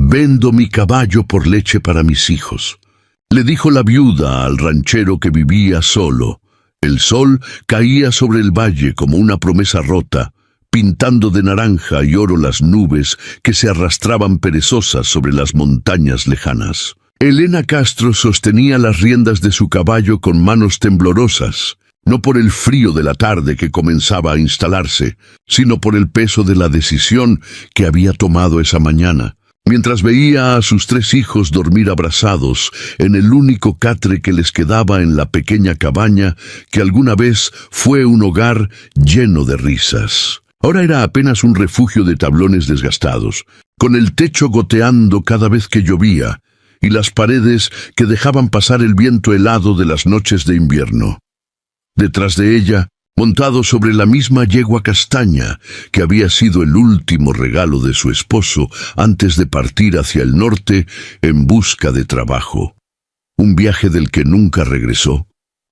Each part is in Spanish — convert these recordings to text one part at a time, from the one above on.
«Vendo mi caballo por leche para mis hijos», le dijo la viuda al ranchero que vivía solo. El sol caía sobre el valle como una promesa rota, pintando de naranja y oro las nubes que se arrastraban perezosas sobre las montañas lejanas. Elena Castro sostenía las riendas de su caballo con manos temblorosas, no por el frío de la tarde que comenzaba a instalarse, sino por el peso de la decisión que había tomado esa mañana, mientras veía a sus 3 hijos dormir abrazados en el único catre que les quedaba en la pequeña cabaña que alguna vez fue un hogar lleno de risas. Ahora era apenas un refugio de tablones desgastados, con el techo goteando cada vez que llovía, y las paredes que dejaban pasar el viento helado de las noches de invierno. Detrás de ella, montado sobre la misma yegua castaña que había sido el último regalo de su esposo antes de partir hacia el norte en busca de trabajo, un viaje del que nunca regresó,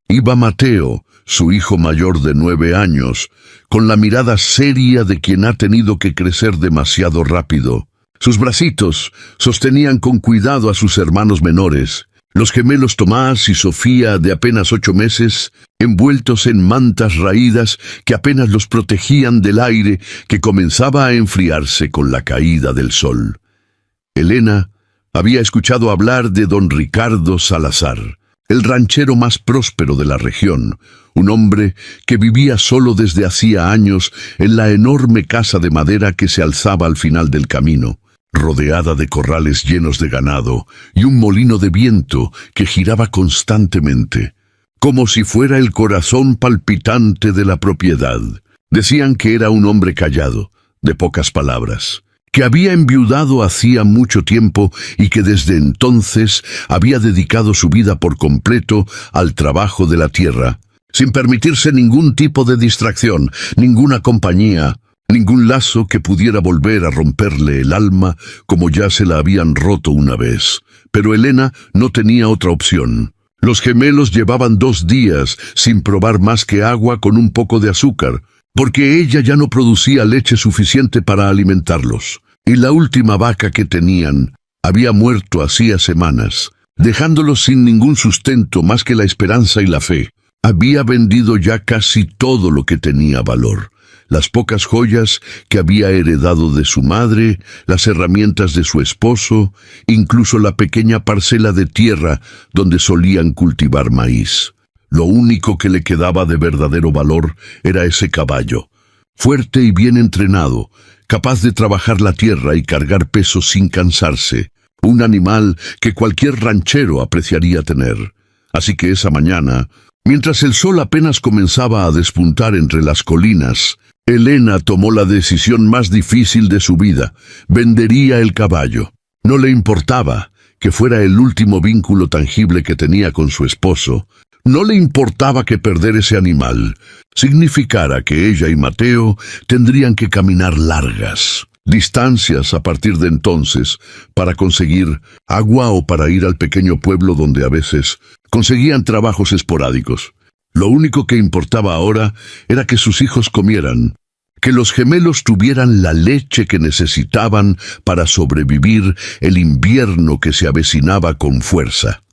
iba Mateo, su hijo mayor de 9 años, con la mirada seria de quien ha tenido que crecer demasiado rápido. Sus bracitos sostenían con cuidado a sus hermanos menores, los gemelos Tomás y Sofía de apenas 8 meses, envueltos en mantas raídas que apenas los protegían del aire que comenzaba a enfriarse con la caída del sol. Elena había escuchado hablar de don Ricardo Salazar, el ranchero más próspero de la región, un hombre que vivía solo desde hacía años en la enorme casa de madera que se alzaba al final del camino, rodeada de corrales llenos de ganado y un molino de viento que giraba constantemente, como si fuera el corazón palpitante de la propiedad. Decían que era un hombre callado, de pocas palabras, que había enviudado hacía mucho tiempo y que desde entonces había dedicado su vida por completo al trabajo de la tierra, sin permitirse ningún tipo de distracción, ninguna compañía, ningún lazo que pudiera volver a romperle el alma como ya se la habían roto una vez. Pero Elena no tenía otra opción. Los gemelos llevaban 2 días sin probar más que agua con un poco de azúcar, porque ella ya no producía leche suficiente para alimentarlos. Y la última vaca que tenían había muerto hacía semanas, dejándolos sin ningún sustento más que la esperanza y la fe. Había vendido ya casi todo lo que tenía valor. Las pocas joyas que había heredado de su madre, las herramientas de su esposo, incluso la pequeña parcela de tierra donde solían cultivar maíz. Lo único que le quedaba de verdadero valor era ese caballo, fuerte y bien entrenado, capaz de trabajar la tierra y cargar pesos sin cansarse, un animal que cualquier ranchero apreciaría tener. Así que esa mañana, mientras el sol apenas comenzaba a despuntar entre las colinas, Elena tomó la decisión más difícil de su vida. Vendería el caballo. No le importaba que fuera el último vínculo tangible que tenía con su esposo. No le importaba que perder ese animal significara que ella y Mateo tendrían que caminar largas distancias a partir de entonces para conseguir agua o para ir al pequeño pueblo donde a veces conseguían trabajos esporádicos. Lo único que importaba ahora era que sus hijos comieran, que los gemelos tuvieran la leche que necesitaban para sobrevivir el invierno que se avecinaba con fuerza.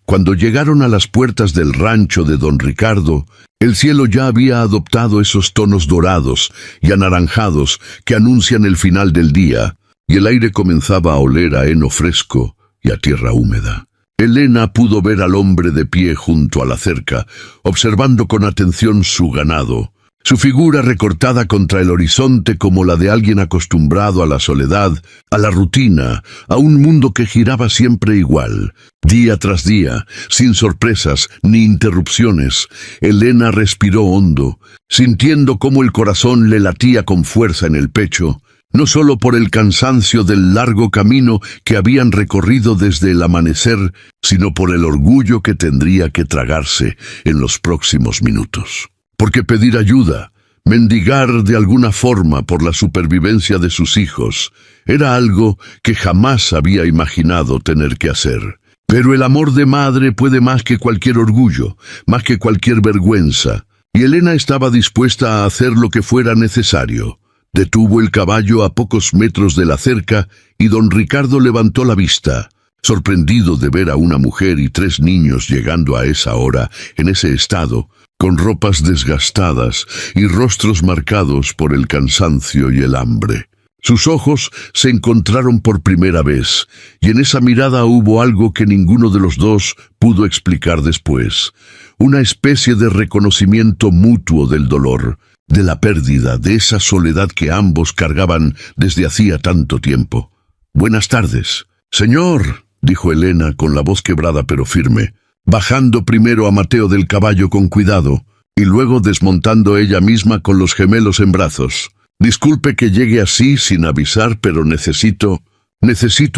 Cuando llegaron a las puertas del rancho de don Ricardo, el cielo ya había adoptado esos tonos dorados y anaranjados que anuncian el final del día, y el aire comenzaba a oler a heno fresco y a tierra húmeda. Elena pudo ver al hombre de pie junto a la cerca, observando con atención su ganado, su figura recortada contra el horizonte como la de alguien acostumbrado a la soledad, a la rutina, a un mundo que giraba siempre igual. Día tras día, sin sorpresas ni interrupciones, Elena respiró hondo, sintiendo cómo el corazón le latía con fuerza en el pecho, no solo por el cansancio del largo camino que habían recorrido desde el amanecer, sino por el orgullo que tendría que tragarse en los próximos minutos. Porque pedir ayuda, mendigar de alguna forma por la supervivencia de sus hijos, era algo que jamás había imaginado tener que hacer. Pero el amor de madre puede más que cualquier orgullo, más que cualquier vergüenza, y Elena estaba dispuesta a hacer lo que fuera necesario. Detuvo el caballo a pocos metros de la cerca y don Ricardo levantó la vista, sorprendido de ver a una mujer y 3 niños llegando a esa hora, en ese estado, con ropas desgastadas y rostros marcados por el cansancio y el hambre. Sus ojos se encontraron por primera vez, y en esa mirada hubo algo que ninguno de los dos pudo explicar después, una especie de reconocimiento mutuo del dolor, de la pérdida, de esa soledad que ambos cargaban desde hacía tanto tiempo. «Buenas tardes». «Señor», dijo Elena con la voz quebrada pero firme, bajando primero a Mateo del caballo con cuidado, y luego desmontando ella misma con los gemelos en brazos. «Disculpe que llegue así sin avisar, pero necesito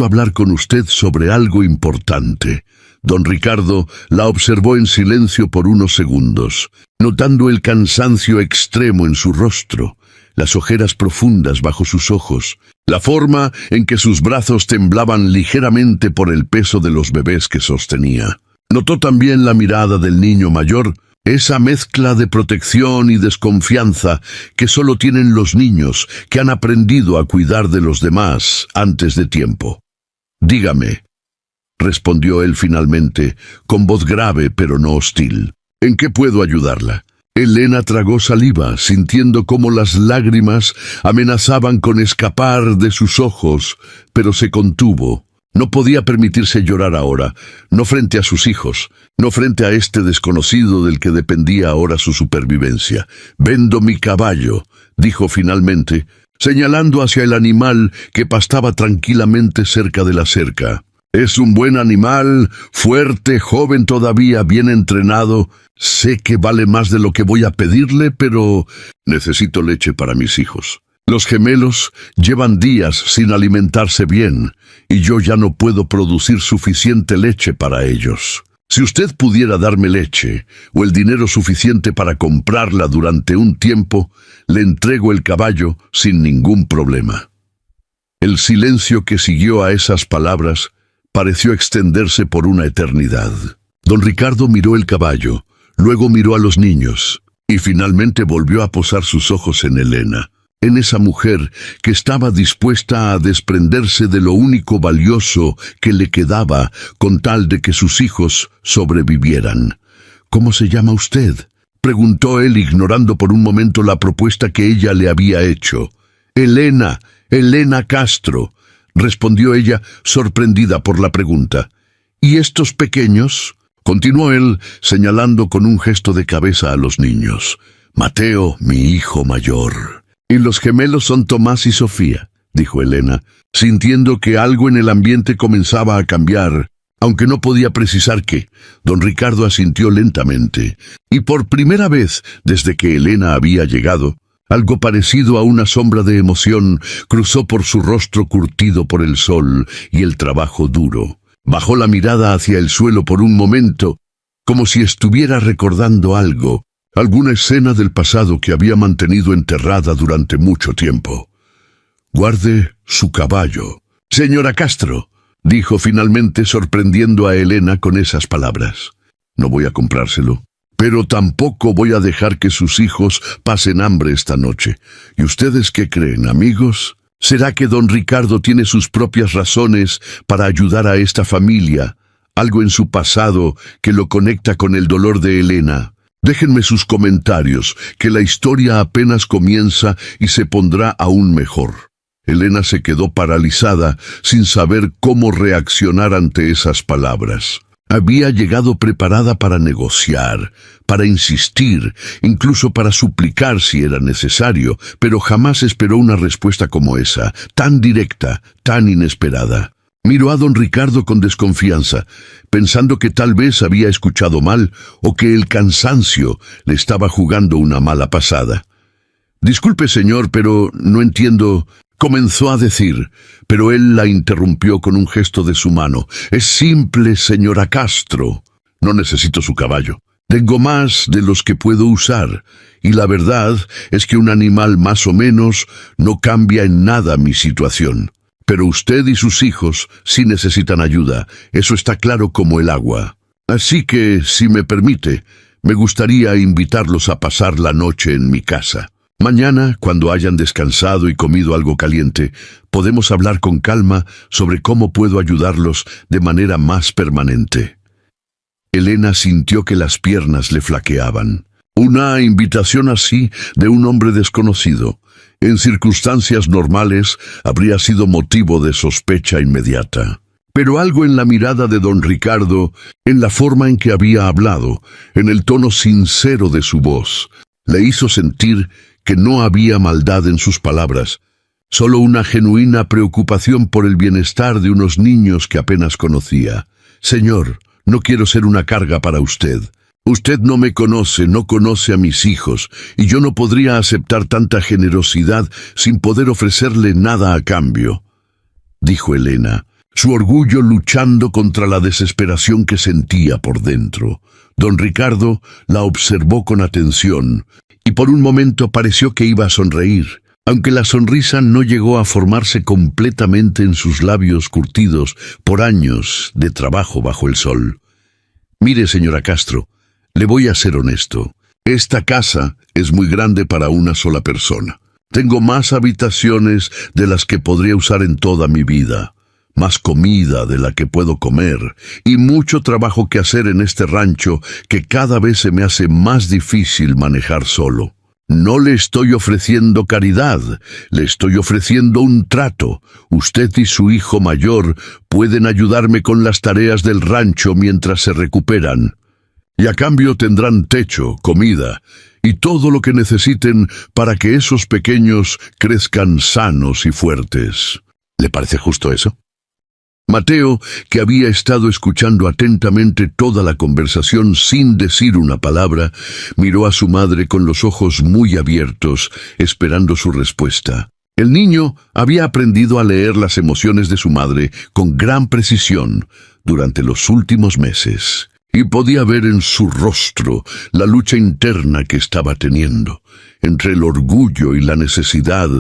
hablar con usted sobre algo importante». Don Ricardo la observó en silencio por unos segundos, notando el cansancio extremo en su rostro, las ojeras profundas bajo sus ojos, la forma en que sus brazos temblaban ligeramente por el peso de los bebés que sostenía. Notó también la mirada del niño mayor, esa mezcla de protección y desconfianza que solo tienen los niños que han aprendido a cuidar de los demás antes de tiempo. «Dígame», respondió él finalmente, con voz grave pero no hostil. «¿En qué puedo ayudarla?» Elena tragó saliva, sintiendo cómo las lágrimas amenazaban con escapar de sus ojos, pero se contuvo. No podía permitirse llorar ahora, no frente a sus hijos, no frente a este desconocido del que dependía ahora su supervivencia. «Vendo mi caballo», dijo finalmente, señalando hacia el animal que pastaba tranquilamente cerca de la cerca. «Es un buen animal, fuerte, joven todavía, bien entrenado. Sé que vale más de lo que voy a pedirle, pero necesito leche para mis hijos. Los gemelos llevan días sin alimentarse bien, y yo ya no puedo producir suficiente leche para ellos. Si usted pudiera darme leche, o el dinero suficiente para comprarla durante un tiempo, le entrego el caballo sin ningún problema». El silencio que siguió a esas palabras pareció extenderse por una eternidad. Don Ricardo miró el caballo, luego miró a los niños, y finalmente volvió a posar sus ojos en Elena, en esa mujer que estaba dispuesta a desprenderse de lo único valioso que le quedaba con tal de que sus hijos sobrevivieran. «¿Cómo se llama usted?», preguntó él, ignorando por un momento la propuesta que ella le había hecho. «Elena Castro», respondió ella, sorprendida por la pregunta. «¿Y estos pequeños?», continuó él, señalando con un gesto de cabeza a los niños. «Mateo, mi hijo mayor». «Y los gemelos son Tomás y Sofía», dijo Elena, sintiendo que algo en el ambiente comenzaba a cambiar, aunque no podía precisar qué. Don Ricardo asintió lentamente, y por primera vez desde que Elena había llegado, algo parecido a una sombra de emoción cruzó por su rostro curtido por el sol y el trabajo duro. Bajó la mirada hacia el suelo por un momento, como si estuviera recordando algo, alguna escena del pasado que había mantenido enterrada durante mucho tiempo. «Guarde su caballo». «Señora Castro», dijo finalmente, sorprendiendo a Elena con esas palabras. «No voy a comprárselo. Pero tampoco voy a dejar que sus hijos pasen hambre esta noche. ¿Y ustedes qué creen, amigos? ¿Será que don Ricardo tiene sus propias razones para ayudar a esta familia? Algo en su pasado que lo conecta con el dolor de Elena. Déjenme sus comentarios, que la historia apenas comienza y se pondrá aún mejor». Elena se quedó paralizada, sin saber cómo reaccionar ante esas palabras. Había llegado preparada para negociar, para insistir, incluso para suplicar si era necesario, pero jamás esperó una respuesta como esa, tan directa, tan inesperada. Miró a don Ricardo con desconfianza, pensando que tal vez había escuchado mal o que el cansancio le estaba jugando una mala pasada. «Disculpe, señor, pero no entiendo», comenzó a decir, pero él la interrumpió con un gesto de su mano. «Es simple, señora Castro. No necesito su caballo. Tengo más de los que puedo usar, y la verdad es que un animal más o menos no cambia en nada mi situación. Pero usted y sus hijos sí necesitan ayuda, eso está claro como el agua. Así que, si me permite, me gustaría invitarlos a pasar la noche en mi casa». Mañana, cuando hayan descansado y comido algo caliente, podemos hablar con calma sobre cómo puedo ayudarlos de manera más permanente. Elena sintió que las piernas le flaqueaban. Una invitación así de un hombre desconocido, en circunstancias normales, habría sido motivo de sospecha inmediata. Pero algo en la mirada de don Ricardo, en la forma en que había hablado, en el tono sincero de su voz, le hizo sentir que no había maldad en sus palabras, solo una genuina preocupación por el bienestar de unos niños que apenas conocía. «Señor, no quiero ser una carga para usted. Usted no me conoce, no conoce a mis hijos, y yo no podría aceptar tanta generosidad sin poder ofrecerle nada a cambio», dijo Elena, su orgullo luchando contra la desesperación que sentía por dentro. Don Ricardo la observó con atención, y por un momento pareció que iba a sonreír, aunque la sonrisa no llegó a formarse completamente en sus labios curtidos por años de trabajo bajo el sol. «Mire, señora Castro, le voy a ser honesto. Esta casa es muy grande para una sola persona. Tengo más habitaciones de las que podría usar en toda mi vida, más comida de la que puedo comer, y mucho trabajo que hacer en este rancho que cada vez se me hace más difícil manejar solo. No le estoy ofreciendo caridad, le estoy ofreciendo un trato. Usted y su hijo mayor pueden ayudarme con las tareas del rancho mientras se recuperan. Y a cambio tendrán techo, comida y todo lo que necesiten para que esos pequeños crezcan sanos y fuertes. ¿Le parece justo eso?» Mateo, que había estado escuchando atentamente toda la conversación sin decir una palabra, miró a su madre con los ojos muy abiertos, esperando su respuesta. El niño había aprendido a leer las emociones de su madre con gran precisión durante los últimos meses, y podía ver en su rostro la lucha interna que estaba teniendo, entre el orgullo y la necesidad,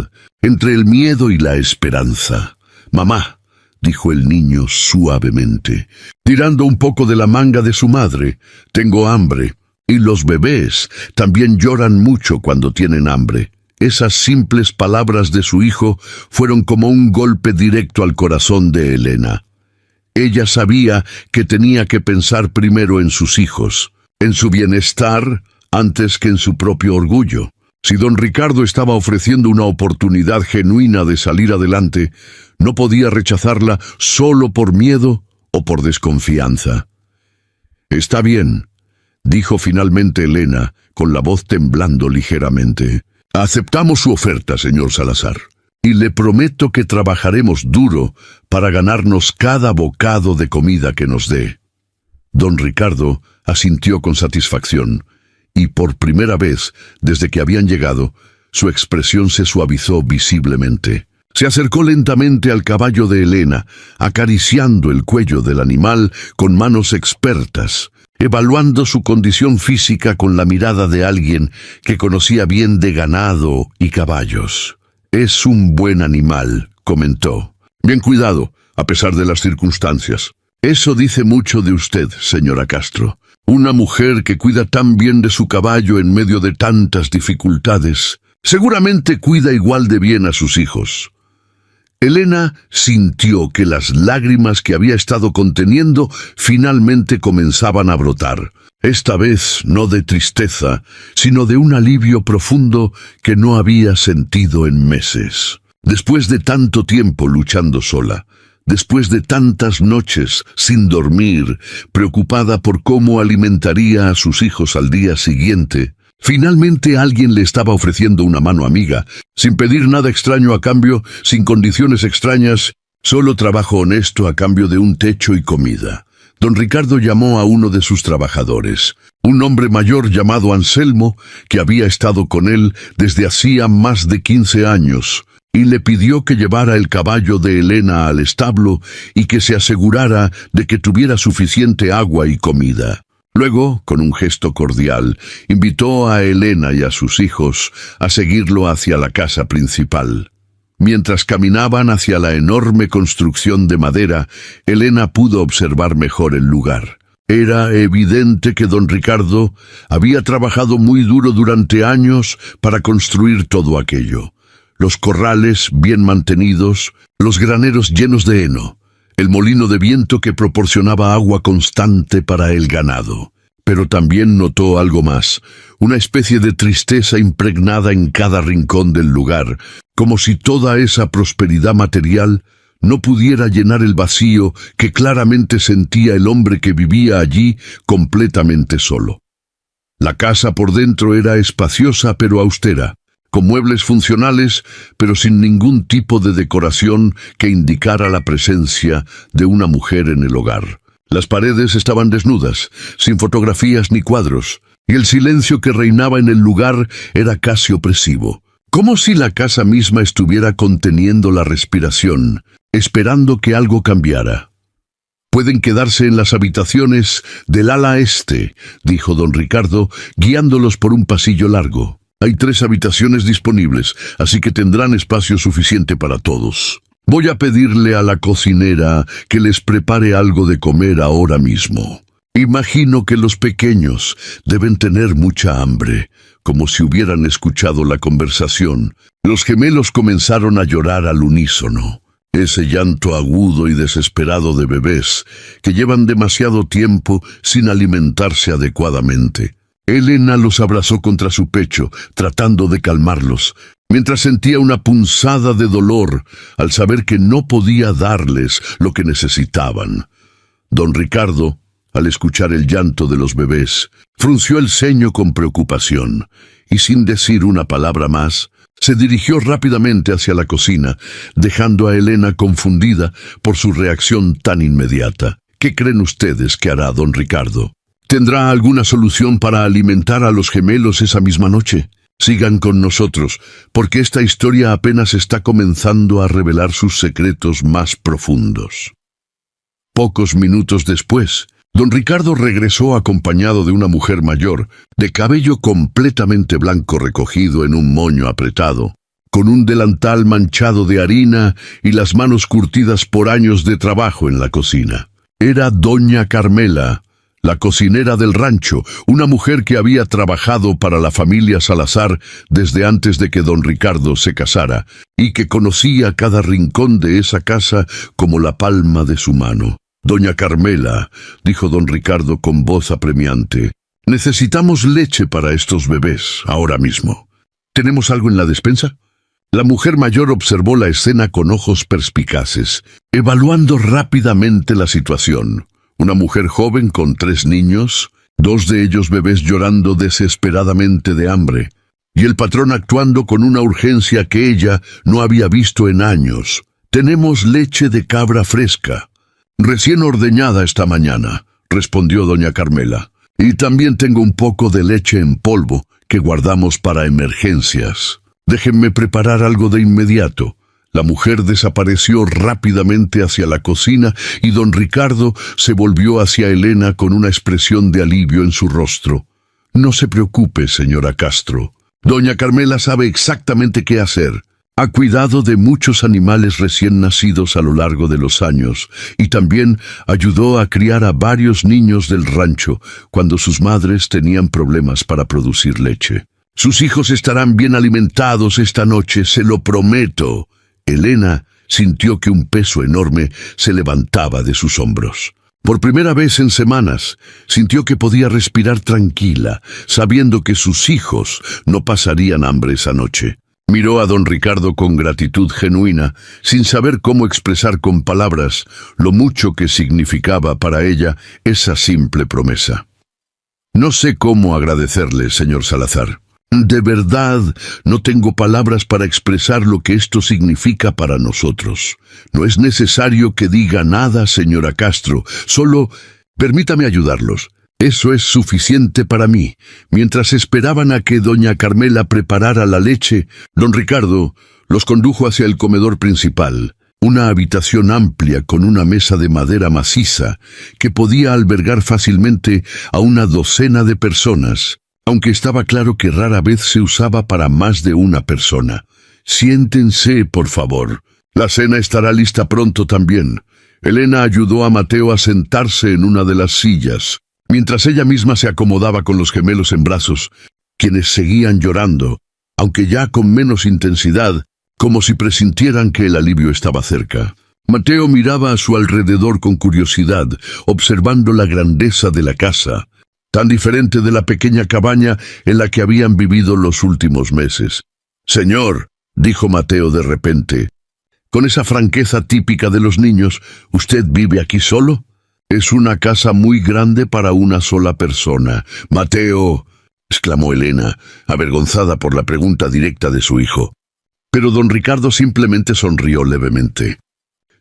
entre el miedo y la esperanza. «Mamá», dijo el niño suavemente, tirando un poco de la manga de su madre, «tengo hambre, y los bebés también lloran mucho cuando tienen hambre». Esas simples palabras de su hijo fueron como un golpe directo al corazón de Elena. Ella sabía que tenía que pensar primero en sus hijos, en su bienestar, antes que en su propio orgullo. Si don Ricardo estaba ofreciendo una oportunidad genuina de salir adelante, no podía rechazarla solo por miedo o por desconfianza. «Está bien», dijo finalmente Elena, con la voz temblando ligeramente. «Aceptamos su oferta, señor Salazar, y le prometo que trabajaremos duro para ganarnos cada bocado de comida que nos dé». Don Ricardo asintió con satisfacción, y por primera vez, desde que habían llegado, su expresión se suavizó visiblemente. Se acercó lentamente al caballo de Elena, acariciando el cuello del animal con manos expertas, evaluando su condición física con la mirada de alguien que conocía bien de ganado y caballos. «Es un buen animal», comentó. «Bien cuidado, a pesar de las circunstancias. Eso dice mucho de usted, señora Castro. Una mujer que cuida tan bien de su caballo en medio de tantas dificultades, seguramente cuida igual de bien a sus hijos». Elena sintió que las lágrimas que había estado conteniendo finalmente comenzaban a brotar. Esta vez no de tristeza, sino de un alivio profundo que no había sentido en meses. Después de tanto tiempo luchando sola, después de tantas noches sin dormir, preocupada por cómo alimentaría a sus hijos al día siguiente, finalmente alguien le estaba ofreciendo una mano amiga, sin pedir nada extraño a cambio, sin condiciones extrañas, solo trabajo honesto a cambio de un techo y comida. Don Ricardo llamó a uno de sus trabajadores, un hombre mayor llamado Anselmo, que había estado con él desde hacía más de 15 años, y le pidió que llevara el caballo de Elena al establo y que se asegurara de que tuviera suficiente agua y comida. Luego, con un gesto cordial, invitó a Elena y a sus hijos a seguirlo hacia la casa principal. Mientras caminaban hacia la enorme construcción de madera, Elena pudo observar mejor el lugar. Era evidente que don Ricardo había trabajado muy duro durante años para construir todo aquello. Los corrales bien mantenidos, los graneros llenos de heno, el molino de viento que proporcionaba agua constante para el ganado. Pero también notó algo más, una especie de tristeza impregnada en cada rincón del lugar, como si toda esa prosperidad material no pudiera llenar el vacío que claramente sentía el hombre que vivía allí completamente solo. La casa por dentro era espaciosa pero austera, con muebles funcionales pero sin ningún tipo de decoración que indicara la presencia de una mujer en el hogar. Las paredes estaban desnudas, sin fotografías ni cuadros, y el silencio que reinaba en el lugar era casi opresivo, como si la casa misma estuviera conteniendo la respiración, esperando que algo cambiara. «Pueden quedarse en las habitaciones del ala este», dijo don Ricardo, guiándolos por un pasillo largo. «Hay 3 habitaciones disponibles, así que tendrán espacio suficiente para todos. Voy a pedirle a la cocinera que les prepare algo de comer ahora mismo. Imagino que los pequeños deben tener mucha hambre», como si hubieran escuchado la conversación. Los gemelos comenzaron a llorar al unísono. Ese llanto agudo y desesperado de bebés que llevan demasiado tiempo sin alimentarse adecuadamente. Elena los abrazó contra su pecho, tratando de calmarlos, mientras sentía una punzada de dolor al saber que no podía darles lo que necesitaban. Don Ricardo, al escuchar el llanto de los bebés, frunció el ceño con preocupación y, sin decir una palabra más, se dirigió rápidamente hacia la cocina, dejando a Elena confundida por su reacción tan inmediata. ¿Qué creen ustedes que hará don Ricardo? ¿Tendrá alguna solución para alimentar a los gemelos esa misma noche? Sigan con nosotros, porque esta historia apenas está comenzando a revelar sus secretos más profundos. Pocos minutos después, don Ricardo regresó acompañado de una mujer mayor, de cabello completamente blanco recogido en un moño apretado, con un delantal manchado de harina y las manos curtidas por años de trabajo en la cocina. Era doña Carmela, la cocinera del rancho, una mujer que había trabajado para la familia Salazar desde antes de que don Ricardo se casara, y que conocía cada rincón de esa casa como la palma de su mano. «Doña Carmela», dijo don Ricardo con voz apremiante, «necesitamos leche para estos bebés, ahora mismo. ¿Tenemos algo en la despensa?» La mujer mayor observó la escena con ojos perspicaces, evaluando rápidamente la situación. Una mujer joven con 3 niños, 2 de ellos bebés llorando desesperadamente de hambre, y el patrón actuando con una urgencia que ella no había visto en años. «Tenemos leche de cabra fresca, recién ordeñada esta mañana», respondió doña Carmela. «Y también tengo un poco de leche en polvo que guardamos para emergencias. Déjenme preparar algo de inmediato». La mujer desapareció rápidamente hacia la cocina y don Ricardo se volvió hacia Elena con una expresión de alivio en su rostro. «No se preocupe, señora Castro. Doña Carmela sabe exactamente qué hacer. Ha cuidado de muchos animales recién nacidos a lo largo de los años y también ayudó a criar a varios niños del rancho cuando sus madres tenían problemas para producir leche. Sus hijos estarán bien alimentados esta noche, se lo prometo». Elena sintió que un peso enorme se levantaba de sus hombros. Por primera vez en semanas, sintió que podía respirar tranquila, sabiendo que sus hijos no pasarían hambre esa noche. Miró a don Ricardo con gratitud genuina, sin saber cómo expresar con palabras lo mucho que significaba para ella esa simple promesa. «No sé cómo agradecerle, señor Salazar. De verdad, no tengo palabras para expresar lo que esto significa para nosotros. No es necesario que diga nada, señora Castro, solo permítame ayudarlos. Eso es suficiente para mí». Mientras esperaban a que doña Carmela preparara la leche, don Ricardo los condujo hacia el comedor principal, una habitación amplia con una mesa de madera maciza que podía albergar fácilmente a una docena de personas, aunque estaba claro que rara vez se usaba para más de una persona. «Siéntense, por favor. La cena estará lista pronto también». Elena ayudó a Mateo a sentarse en una de las sillas, mientras ella misma se acomodaba con los gemelos en brazos, quienes seguían llorando, aunque ya con menos intensidad, como si presintieran que el alivio estaba cerca. Mateo miraba a su alrededor con curiosidad, observando la grandeza de la casa, tan diferente de la pequeña cabaña en la que habían vivido los últimos meses. «Señor», dijo Mateo de repente, con esa franqueza típica de los niños, «¿usted vive aquí solo?» «Es una casa muy grande para una sola persona». «Mateo», exclamó Elena, avergonzada por la pregunta directa de su hijo. Pero don Ricardo simplemente sonrió levemente,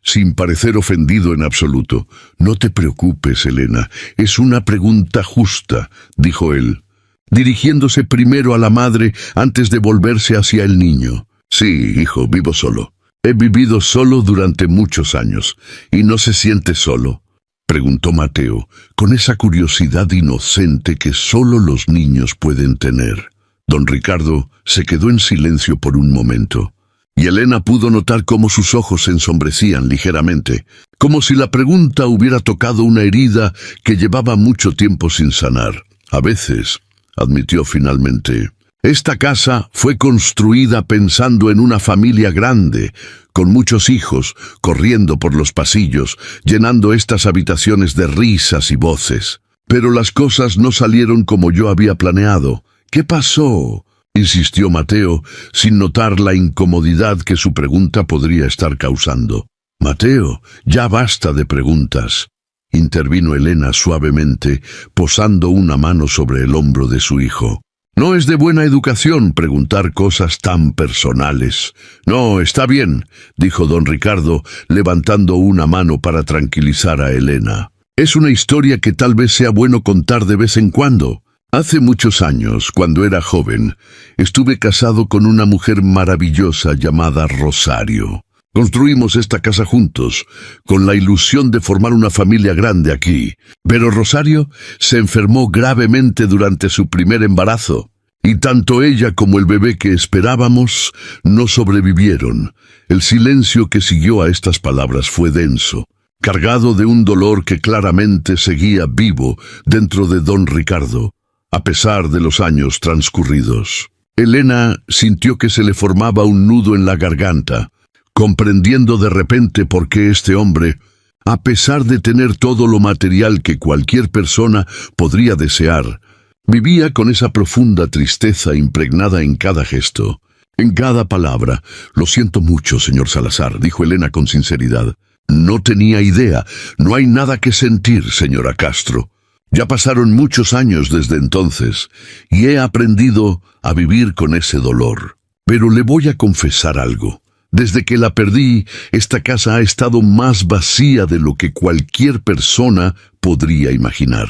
sin parecer ofendido en absoluto. «No te preocupes, Elena, es una pregunta justa», dijo él, dirigiéndose primero a la madre antes de volverse hacia el niño. «Sí, hijo, vivo solo. He vivido solo durante muchos años. ¿Y no se siente solo?», preguntó Mateo, con esa curiosidad inocente que solo los niños pueden tener. Don Ricardo se quedó en silencio por un momento, y Elena pudo notar cómo sus ojos se ensombrecían ligeramente, como si la pregunta hubiera tocado una herida que llevaba mucho tiempo sin sanar. «A veces», admitió finalmente, «esta casa fue construida pensando en una familia grande, con muchos hijos, corriendo por los pasillos, llenando estas habitaciones de risas y voces. Pero las cosas no salieron como yo había planeado». «¿Qué pasó?», insistió Mateo, sin notar la incomodidad que su pregunta podría estar causando. «Mateo, ya basta de preguntas», intervino Elena suavemente, posando una mano sobre el hombro de su hijo. «No es de buena educación preguntar cosas tan personales». «No, está bien», dijo don Ricardo, levantando una mano para tranquilizar a Elena. «Es una historia que tal vez sea bueno contar de vez en cuando. Hace muchos años, cuando era joven, estuve casado con una mujer maravillosa llamada Rosario. Construimos esta casa juntos, con la ilusión de formar una familia grande aquí. Pero Rosario se enfermó gravemente durante su primer embarazo, y tanto ella como el bebé que esperábamos no sobrevivieron». El silencio que siguió a estas palabras fue denso, cargado de un dolor que claramente seguía vivo dentro de don Ricardo, a pesar de los años transcurridos. Elena sintió que se le formaba un nudo en la garganta, comprendiendo de repente por qué este hombre, a pesar de tener todo lo material que cualquier persona podría desear, vivía con esa profunda tristeza impregnada en cada gesto, en cada palabra. «Lo siento mucho, señor Salazar», dijo Elena con sinceridad. «No tenía idea. No hay nada que sentir, señora Castro. Ya pasaron muchos años desde entonces, y he aprendido a vivir con ese dolor. Pero le voy a confesar algo. Desde que la perdí, esta casa ha estado más vacía de lo que cualquier persona podría imaginar.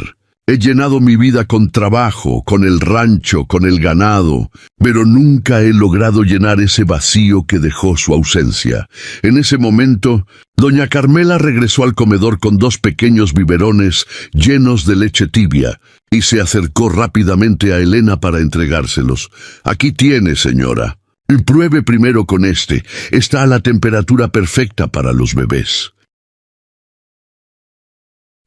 He llenado mi vida con trabajo, con el rancho, con el ganado, pero nunca he logrado llenar ese vacío que dejó su ausencia». En ese momento, doña Carmela regresó al comedor con 2 pequeños biberones llenos de leche tibia y se acercó rápidamente a Elena para entregárselos. «Aquí tiene, señora. Pruebe primero con este. Está a la temperatura perfecta para los bebés».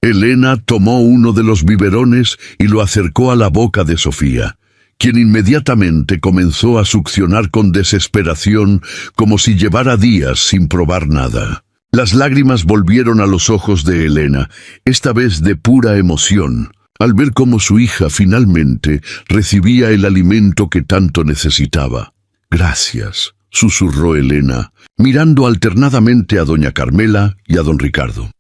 Elena tomó uno de los biberones y lo acercó a la boca de Sofía, quien inmediatamente comenzó a succionar con desesperación, como si llevara días sin probar nada. Las lágrimas volvieron a los ojos de Elena, esta vez de pura emoción, al ver cómo su hija finalmente recibía el alimento que tanto necesitaba. «Gracias», susurró Elena, mirando alternadamente a doña Carmela y a don Ricardo.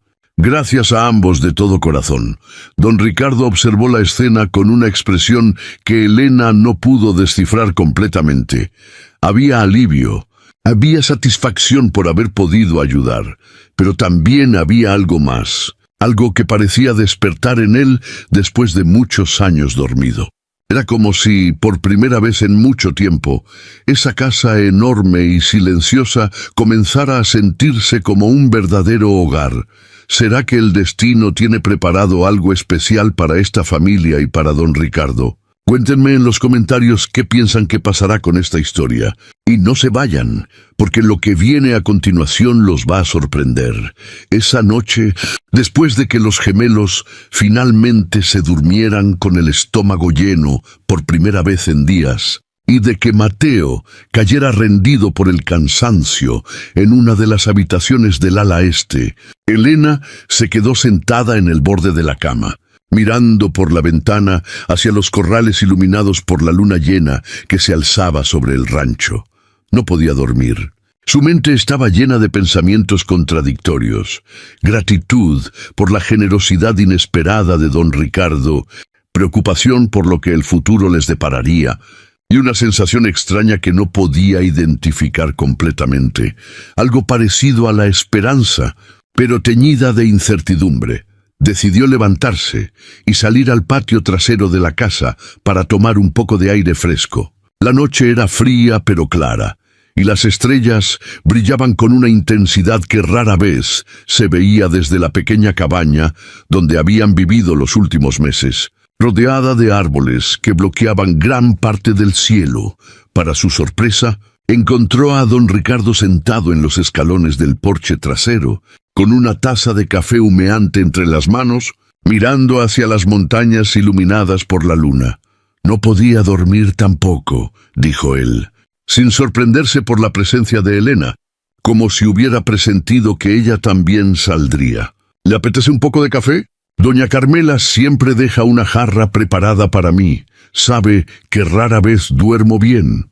«Gracias a ambos de todo corazón». Don Ricardo observó la escena con una expresión que Elena no pudo descifrar completamente. Había alivio, había satisfacción por haber podido ayudar, pero también había algo más, algo que parecía despertar en él después de muchos años dormido. Era como si, por primera vez en mucho tiempo, esa casa enorme y silenciosa comenzara a sentirse como un verdadero hogar. ¿Será que el destino tiene preparado algo especial para esta familia y para don Ricardo? Cuéntenme en los comentarios qué piensan que pasará con esta historia. Y no se vayan, porque lo que viene a continuación los va a sorprender. Esa noche, después de que los gemelos finalmente se durmieran con el estómago lleno por primera vez en días, y de que Mateo cayera rendido por el cansancio en una de las habitaciones del ala este, Elena se quedó sentada en el borde de la cama, mirando por la ventana hacia los corrales iluminados por la luna llena que se alzaba sobre el rancho. No podía dormir. Su mente estaba llena de pensamientos contradictorios, gratitud por la generosidad inesperada de don Ricardo, preocupación por lo que el futuro les depararía, y una sensación extraña que no podía identificar completamente, algo parecido a la esperanza, pero teñida de incertidumbre. Decidió levantarse y salir al patio trasero de la casa para tomar un poco de aire fresco. La noche era fría pero clara, y las estrellas brillaban con una intensidad que rara vez se veía desde la pequeña cabaña donde habían vivido los últimos meses, rodeada de árboles que bloqueaban gran parte del cielo. Para su sorpresa, encontró a don Ricardo sentado en los escalones del porche trasero, con una taza de café humeante entre las manos, mirando hacia las montañas iluminadas por la luna. «No podía dormir tampoco», dijo él, sin sorprenderse por la presencia de Elena, como si hubiera presentido que ella también saldría. «¿Le apetece un poco de café? Doña Carmela siempre deja una jarra preparada para mí. Sabe que rara vez duermo bien».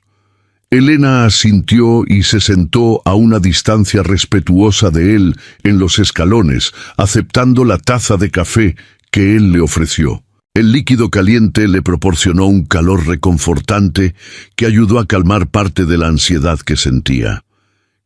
Elena asintió y se sentó a una distancia respetuosa de él en los escalones, aceptando la taza de café que él le ofreció. El líquido caliente le proporcionó un calor reconfortante que ayudó a calmar parte de la ansiedad que sentía.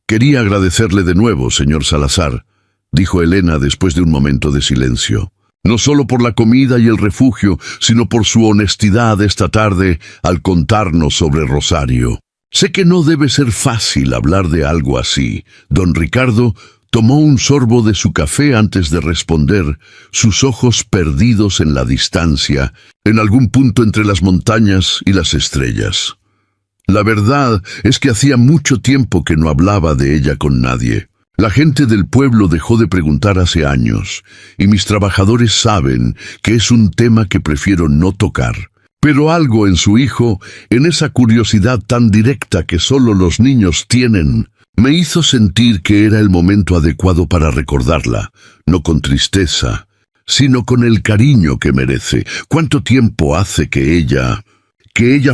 «Quería agradecerle de nuevo, señor Salazar», dijo Elena después de un momento de silencio. «No solo por la comida y el refugio, sino por su honestidad esta tarde al contarnos sobre Rosario. Sé que no debe ser fácil hablar de algo así». Don Ricardo tomó un sorbo de su café antes de responder, sus ojos perdidos en la distancia, en algún punto entre las montañas y las estrellas. «La verdad es que hacía mucho tiempo que no hablaba de ella con nadie. La gente del pueblo dejó de preguntar hace años, y mis trabajadores saben que es un tema que prefiero no tocar. Pero algo en su hijo, en esa curiosidad tan directa que solo los niños tienen, me hizo sentir que era el momento adecuado para recordarla, no con tristeza, sino con el cariño que merece. ¿Cuánto tiempo hace que ella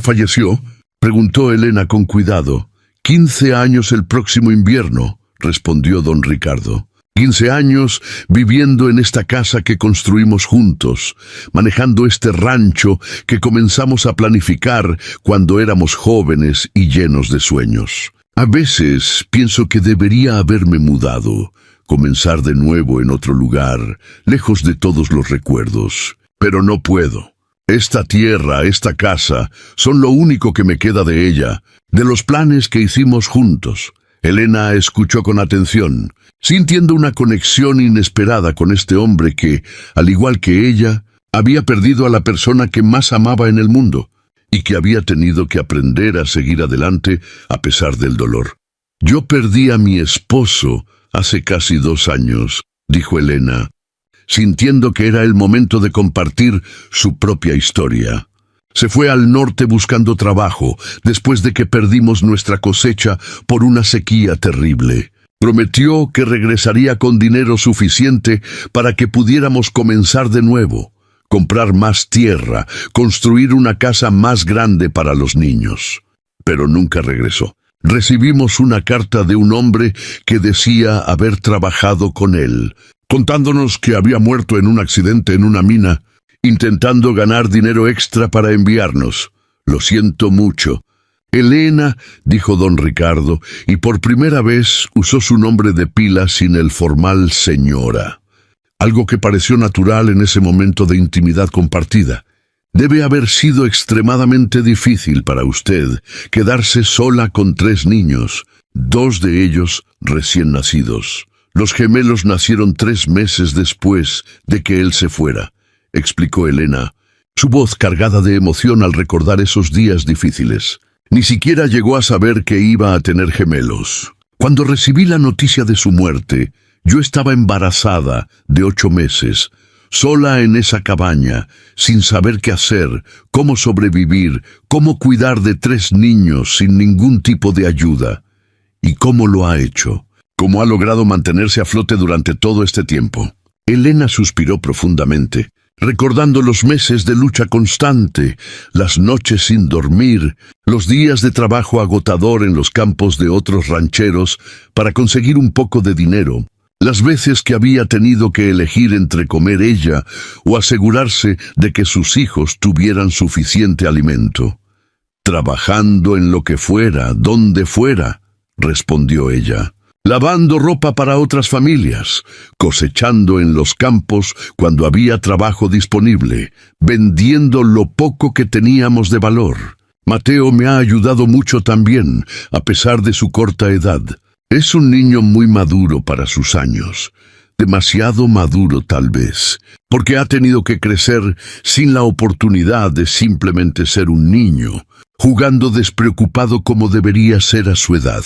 falleció?», preguntó Elena con cuidado. «15 años el próximo invierno», respondió don Ricardo. 15 años viviendo en esta casa que construimos juntos, manejando este rancho que comenzamos a planificar cuando éramos jóvenes y llenos de sueños. A veces pienso que debería haberme mudado, comenzar de nuevo en otro lugar, lejos de todos los recuerdos. Pero no puedo. Esta tierra, esta casa, son lo único que me queda de ella, de los planes que hicimos juntos». Elena escuchó con atención, sintiendo una conexión inesperada con este hombre que, al igual que ella, había perdido a la persona que más amaba en el mundo y que había tenido que aprender a seguir adelante a pesar del dolor. «Yo perdí a mi esposo hace casi 2 años», dijo Elena, sintiendo que era el momento de compartir su propia historia. «Se fue al norte buscando trabajo después de que perdimos nuestra cosecha por una sequía terrible. Prometió que regresaría con dinero suficiente para que pudiéramos comenzar de nuevo, comprar más tierra, construir una casa más grande para los niños. Pero nunca regresó. Recibimos una carta de un hombre que decía haber trabajado con él, contándonos que había muerto en un accidente en una mina, intentando ganar dinero extra para enviarnos. Lo siento mucho». «Elena», dijo don Ricardo, y por primera vez usó su nombre de pila sin el formal señora. Algo que pareció natural en ese momento de intimidad compartida. «Debe haber sido extremadamente difícil para usted quedarse sola con 3 niños, 2 de ellos recién nacidos. Los gemelos nacieron 3 meses después de que él se fuera», explicó Elena, su voz cargada de emoción al recordar esos días difíciles. Ni siquiera llegó a saber que iba a tener gemelos. Cuando recibí la noticia de su muerte, yo estaba embarazada de 8 meses, sola en esa cabaña, sin saber qué hacer, cómo sobrevivir, cómo cuidar de 3 niños sin ningún tipo de ayuda. ¿Y cómo lo ha hecho? ¿Cómo ha logrado mantenerse a flote durante todo este tiempo? Elena suspiró profundamente, recordando los meses de lucha constante, las noches sin dormir, los días de trabajo agotador en los campos de otros rancheros para conseguir un poco de dinero, las veces que había tenido que elegir entre comer ella o asegurarse de que sus hijos tuvieran suficiente alimento. «Trabajando en lo que fuera, donde fuera», respondió ella. «Lavando ropa para otras familias, cosechando en los campos cuando había trabajo disponible, vendiendo lo poco que teníamos de valor. Mateo me ha ayudado mucho también, a pesar de su corta edad. Es un niño muy maduro para sus años, demasiado maduro tal vez, porque ha tenido que crecer sin la oportunidad de simplemente ser un niño, jugando despreocupado como debería ser a su edad».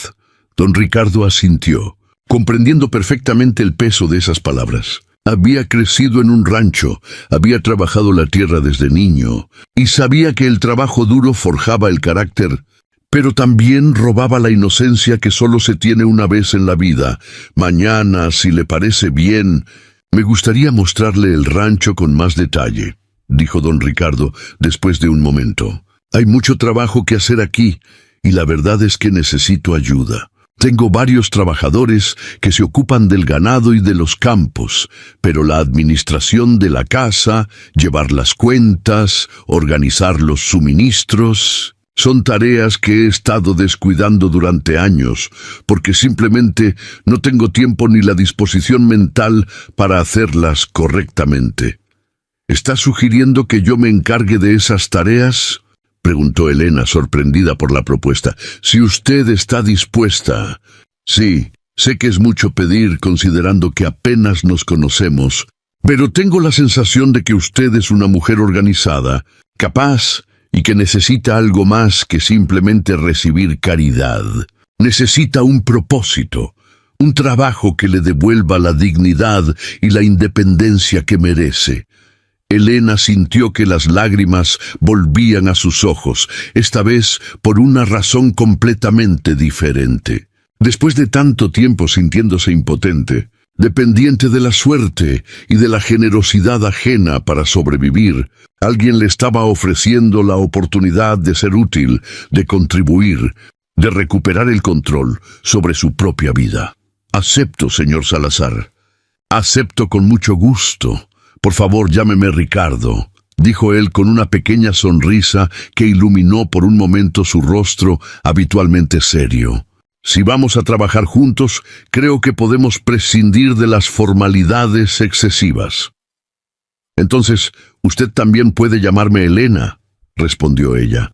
Don Ricardo asintió, comprendiendo perfectamente el peso de esas palabras. Había crecido en un rancho, había trabajado la tierra desde niño, y sabía que el trabajo duro forjaba el carácter, pero también robaba la inocencia que solo se tiene una vez en la vida. «Mañana, si le parece bien, me gustaría mostrarle el rancho con más detalle», dijo don Ricardo después de un momento. «Hay mucho trabajo que hacer aquí, y la verdad es que necesito ayuda. Tengo varios trabajadores que se ocupan del ganado y de los campos, pero la administración de la casa, llevar las cuentas, organizar los suministros, son tareas que he estado descuidando durante años, porque simplemente no tengo tiempo ni la disposición mental para hacerlas correctamente». «¿Está sugiriendo que yo me encargue de esas tareas?», preguntó Elena, sorprendida por la propuesta. «Si usted está dispuesta». «Sí, sé que es mucho pedir considerando que apenas nos conocemos, pero tengo la sensación de que usted es una mujer organizada, capaz y que necesita algo más que simplemente recibir caridad. Necesita un propósito, un trabajo que le devuelva la dignidad y la independencia que merece». Elena sintió que las lágrimas volvían a sus ojos, esta vez por una razón completamente diferente. Después de tanto tiempo sintiéndose impotente, dependiente de la suerte y de la generosidad ajena para sobrevivir, alguien le estaba ofreciendo la oportunidad de ser útil, de contribuir, de recuperar el control sobre su propia vida. «Acepto, señor Salazar. Acepto con mucho gusto. Por favor, llámeme Ricardo», dijo él con una pequeña sonrisa que iluminó por un momento su rostro habitualmente serio. «Si vamos a trabajar juntos, creo que podemos prescindir de las formalidades excesivas». «Entonces, usted también puede llamarme Elena», respondió ella,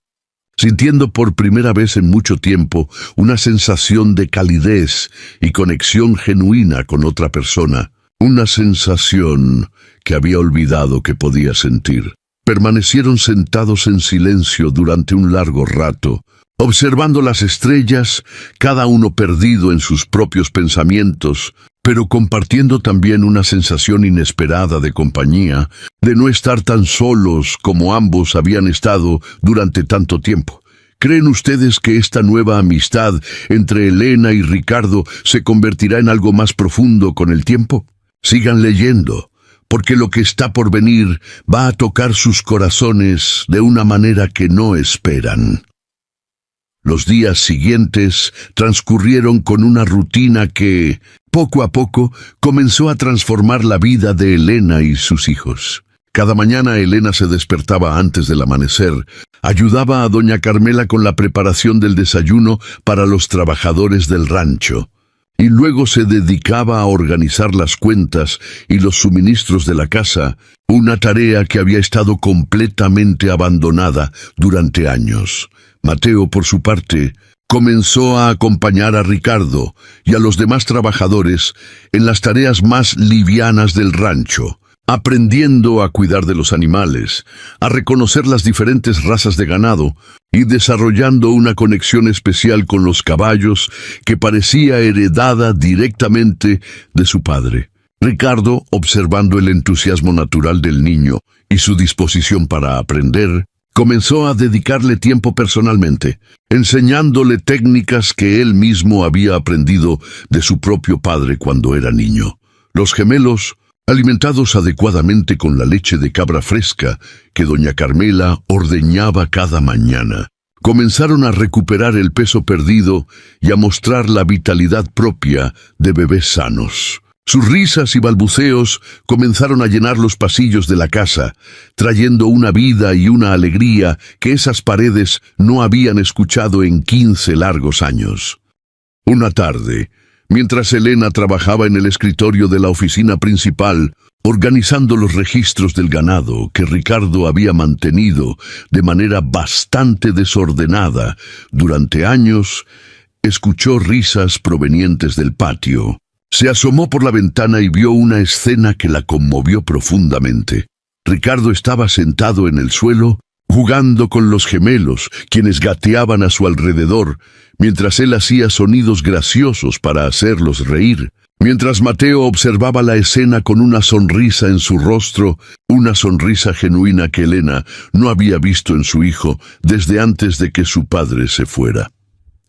sintiendo por primera vez en mucho tiempo una sensación de calidez y conexión genuina con otra persona. Una sensación que había olvidado que podía sentir. Permanecieron sentados en silencio durante un largo rato, observando las estrellas, cada uno perdido en sus propios pensamientos, pero compartiendo también una sensación inesperada de compañía, de no estar tan solos como ambos habían estado durante tanto tiempo. ¿Creen ustedes que esta nueva amistad entre Elena y Ricardo se convertirá en algo más profundo con el tiempo? Sigan leyendo, porque lo que está por venir va a tocar sus corazones de una manera que no esperan. Los días siguientes transcurrieron con una rutina que, poco a poco, comenzó a transformar la vida de Elena y sus hijos. Cada mañana Elena se despertaba antes del amanecer, ayudaba a doña Carmela con la preparación del desayuno para los trabajadores del rancho, y luego se dedicaba a organizar las cuentas y los suministros de la casa, una tarea que había estado completamente abandonada durante años. Mateo, por su parte, comenzó a acompañar a Ricardo y a los demás trabajadores en las tareas más livianas del rancho, aprendiendo a cuidar de los animales, a reconocer las diferentes razas de ganado y desarrollando una conexión especial con los caballos que parecía heredada directamente de su padre. Ricardo, observando el entusiasmo natural del niño y su disposición para aprender, comenzó a dedicarle tiempo personalmente, enseñándole técnicas que él mismo había aprendido de su propio padre cuando era niño. Los gemelos, alimentados adecuadamente con la leche de cabra fresca que doña Carmela ordeñaba cada mañana, comenzaron a recuperar el peso perdido y a mostrar la vitalidad propia de bebés sanos. Sus risas y balbuceos comenzaron a llenar los pasillos de la casa, trayendo una vida y una alegría que esas paredes no habían escuchado en 15 largos años. Una tarde, mientras Elena trabajaba en el escritorio de la oficina principal, organizando los registros del ganado que Ricardo había mantenido de manera bastante desordenada durante años, escuchó risas provenientes del patio. Se asomó por la ventana y vio una escena que la conmovió profundamente. Ricardo estaba sentado en el suelo, jugando con los gemelos, quienes gateaban a su alrededor, mientras él hacía sonidos graciosos para hacerlos reír. Mientras Mateo observaba la escena con una sonrisa en su rostro, una sonrisa genuina que Elena no había visto en su hijo desde antes de que su padre se fuera.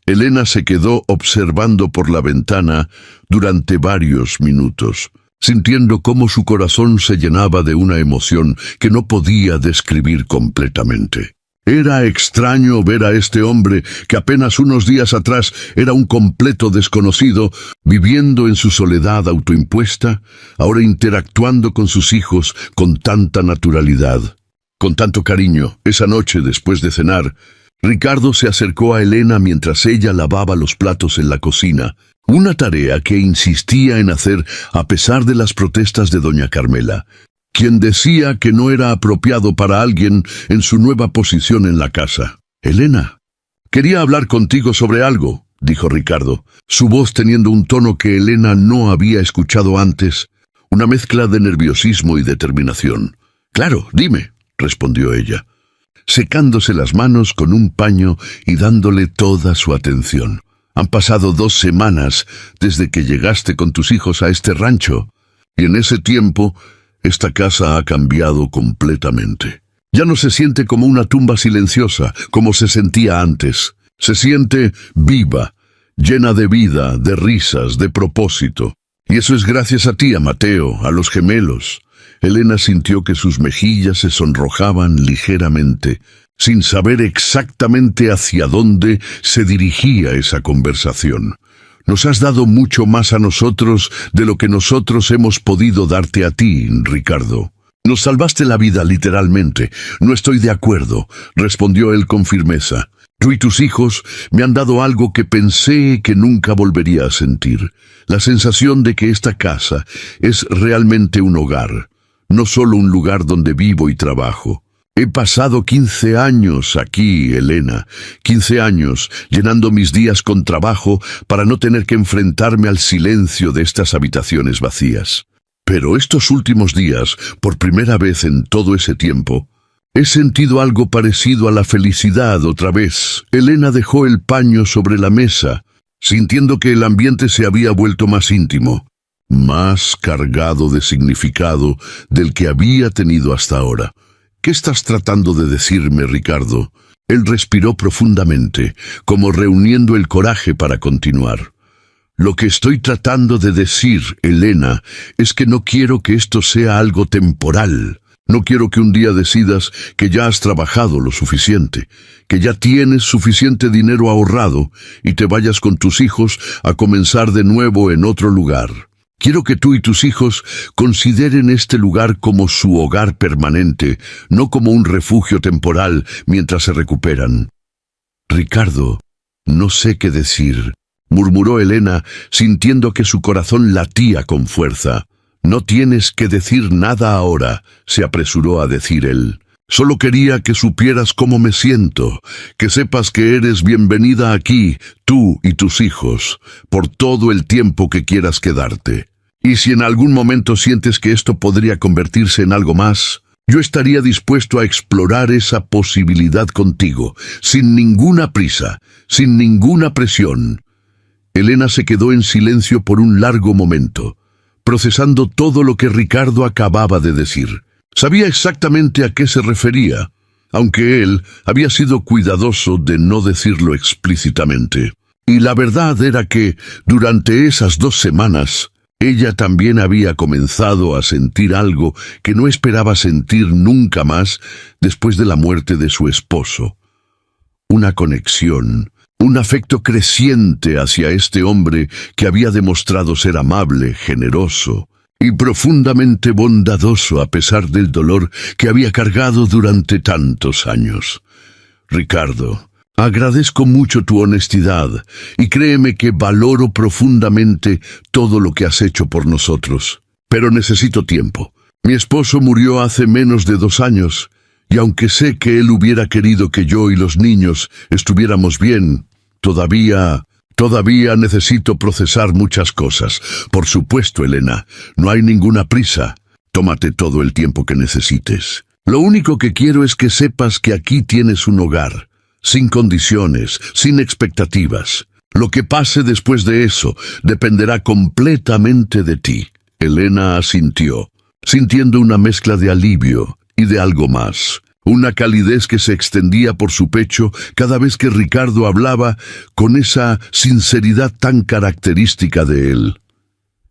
Elena se quedó observando por la ventana durante varios minutos, sintiendo cómo su corazón se llenaba de una emoción que no podía describir completamente. Era extraño ver a este hombre que apenas unos días atrás era un completo desconocido, viviendo en su soledad autoimpuesta, ahora interactuando con sus hijos con tanta naturalidad, con tanto cariño. Esa noche, después de cenar, Ricardo se acercó a Elena mientras ella lavaba los platos en la cocina, una tarea que insistía en hacer a pesar de las protestas de doña Carmela, quien decía que no era apropiado para alguien en su nueva posición en la casa. «Elena, quería hablar contigo sobre algo», dijo Ricardo, su voz teniendo un tono que Elena no había escuchado antes, una mezcla de nerviosismo y determinación. «Claro, dime», respondió ella, secándose las manos con un paño y dándole toda su atención. «Han pasado 2 semanas desde que llegaste con tus hijos a este rancho, y en ese tiempo esta casa ha cambiado completamente. Ya no se siente como una tumba silenciosa, como se sentía antes. Se siente viva, llena de vida, de risas, de propósito. Y eso es gracias a ti, a Mateo, a los gemelos». Elena sintió que sus mejillas se sonrojaban ligeramente, sin saber exactamente hacia dónde se dirigía esa conversación. «Nos has dado mucho más a nosotros de lo que nosotros hemos podido darte a ti, Ricardo. Nos salvaste la vida, literalmente». «No estoy de acuerdo», respondió él con firmeza. «Tú y tus hijos me han dado algo que pensé que nunca volvería a sentir. La sensación de que esta casa es realmente un hogar. No solo un lugar donde vivo y trabajo. He pasado 15 años aquí, Elena, 15 años llenando mis días con trabajo para no tener que enfrentarme al silencio de estas habitaciones vacías. Pero estos últimos días, por primera vez en todo ese tiempo, he sentido algo parecido a la felicidad otra vez». Elena dejó el paño sobre la mesa, sintiendo que el ambiente se había vuelto más íntimo, más cargado de significado del que había tenido hasta ahora. «¿Qué estás tratando de decirme, Ricardo?». Él respiró profundamente, como reuniendo el coraje para continuar. «Lo que estoy tratando de decir, Elena, es que no quiero que esto sea algo temporal. No quiero que un día decidas que ya has trabajado lo suficiente, que ya tienes suficiente dinero ahorrado y te vayas con tus hijos a comenzar de nuevo en otro lugar. Quiero que tú y tus hijos consideren este lugar como su hogar permanente, no como un refugio temporal mientras se recuperan». «Ricardo, no sé qué decir», murmuró Elena, sintiendo que su corazón latía con fuerza. «No tienes que decir nada ahora», se apresuró a decir él. «Solo quería que supieras cómo me siento, que sepas que eres bienvenida aquí, tú y tus hijos, por todo el tiempo que quieras quedarte. Y si en algún momento sientes que esto podría convertirse en algo más, yo estaría dispuesto a explorar esa posibilidad contigo, sin ninguna prisa, sin ninguna presión. Elena se quedó en silencio por un largo momento, procesando todo lo que Ricardo acababa de decir. Sabía exactamente a qué se refería, aunque él había sido cuidadoso de no decirlo explícitamente. Y la verdad era que, durante esas 2 semanas, ella también había comenzado a sentir algo que no esperaba sentir nunca más después de la muerte de su esposo. Una conexión, un afecto creciente hacia este hombre que había demostrado ser amable, generoso y profundamente bondadoso a pesar del dolor que había cargado durante tantos años. Ricardo, agradezco mucho tu honestidad y créeme que valoro profundamente todo lo que has hecho por nosotros. Pero necesito tiempo. Mi esposo murió hace menos de 2 años y aunque sé que él hubiera querido que yo y los niños estuviéramos bien, todavía necesito procesar muchas cosas. Por supuesto, Elena, no hay ninguna prisa. Tómate todo el tiempo que necesites. Lo único que quiero es que sepas que aquí tienes un hogar, sin condiciones, sin expectativas. Lo que pase después de eso dependerá completamente de ti. Elena asintió, sintiendo una mezcla de alivio y de algo más. Una calidez que se extendía por su pecho cada vez que Ricardo hablaba con esa sinceridad tan característica de él.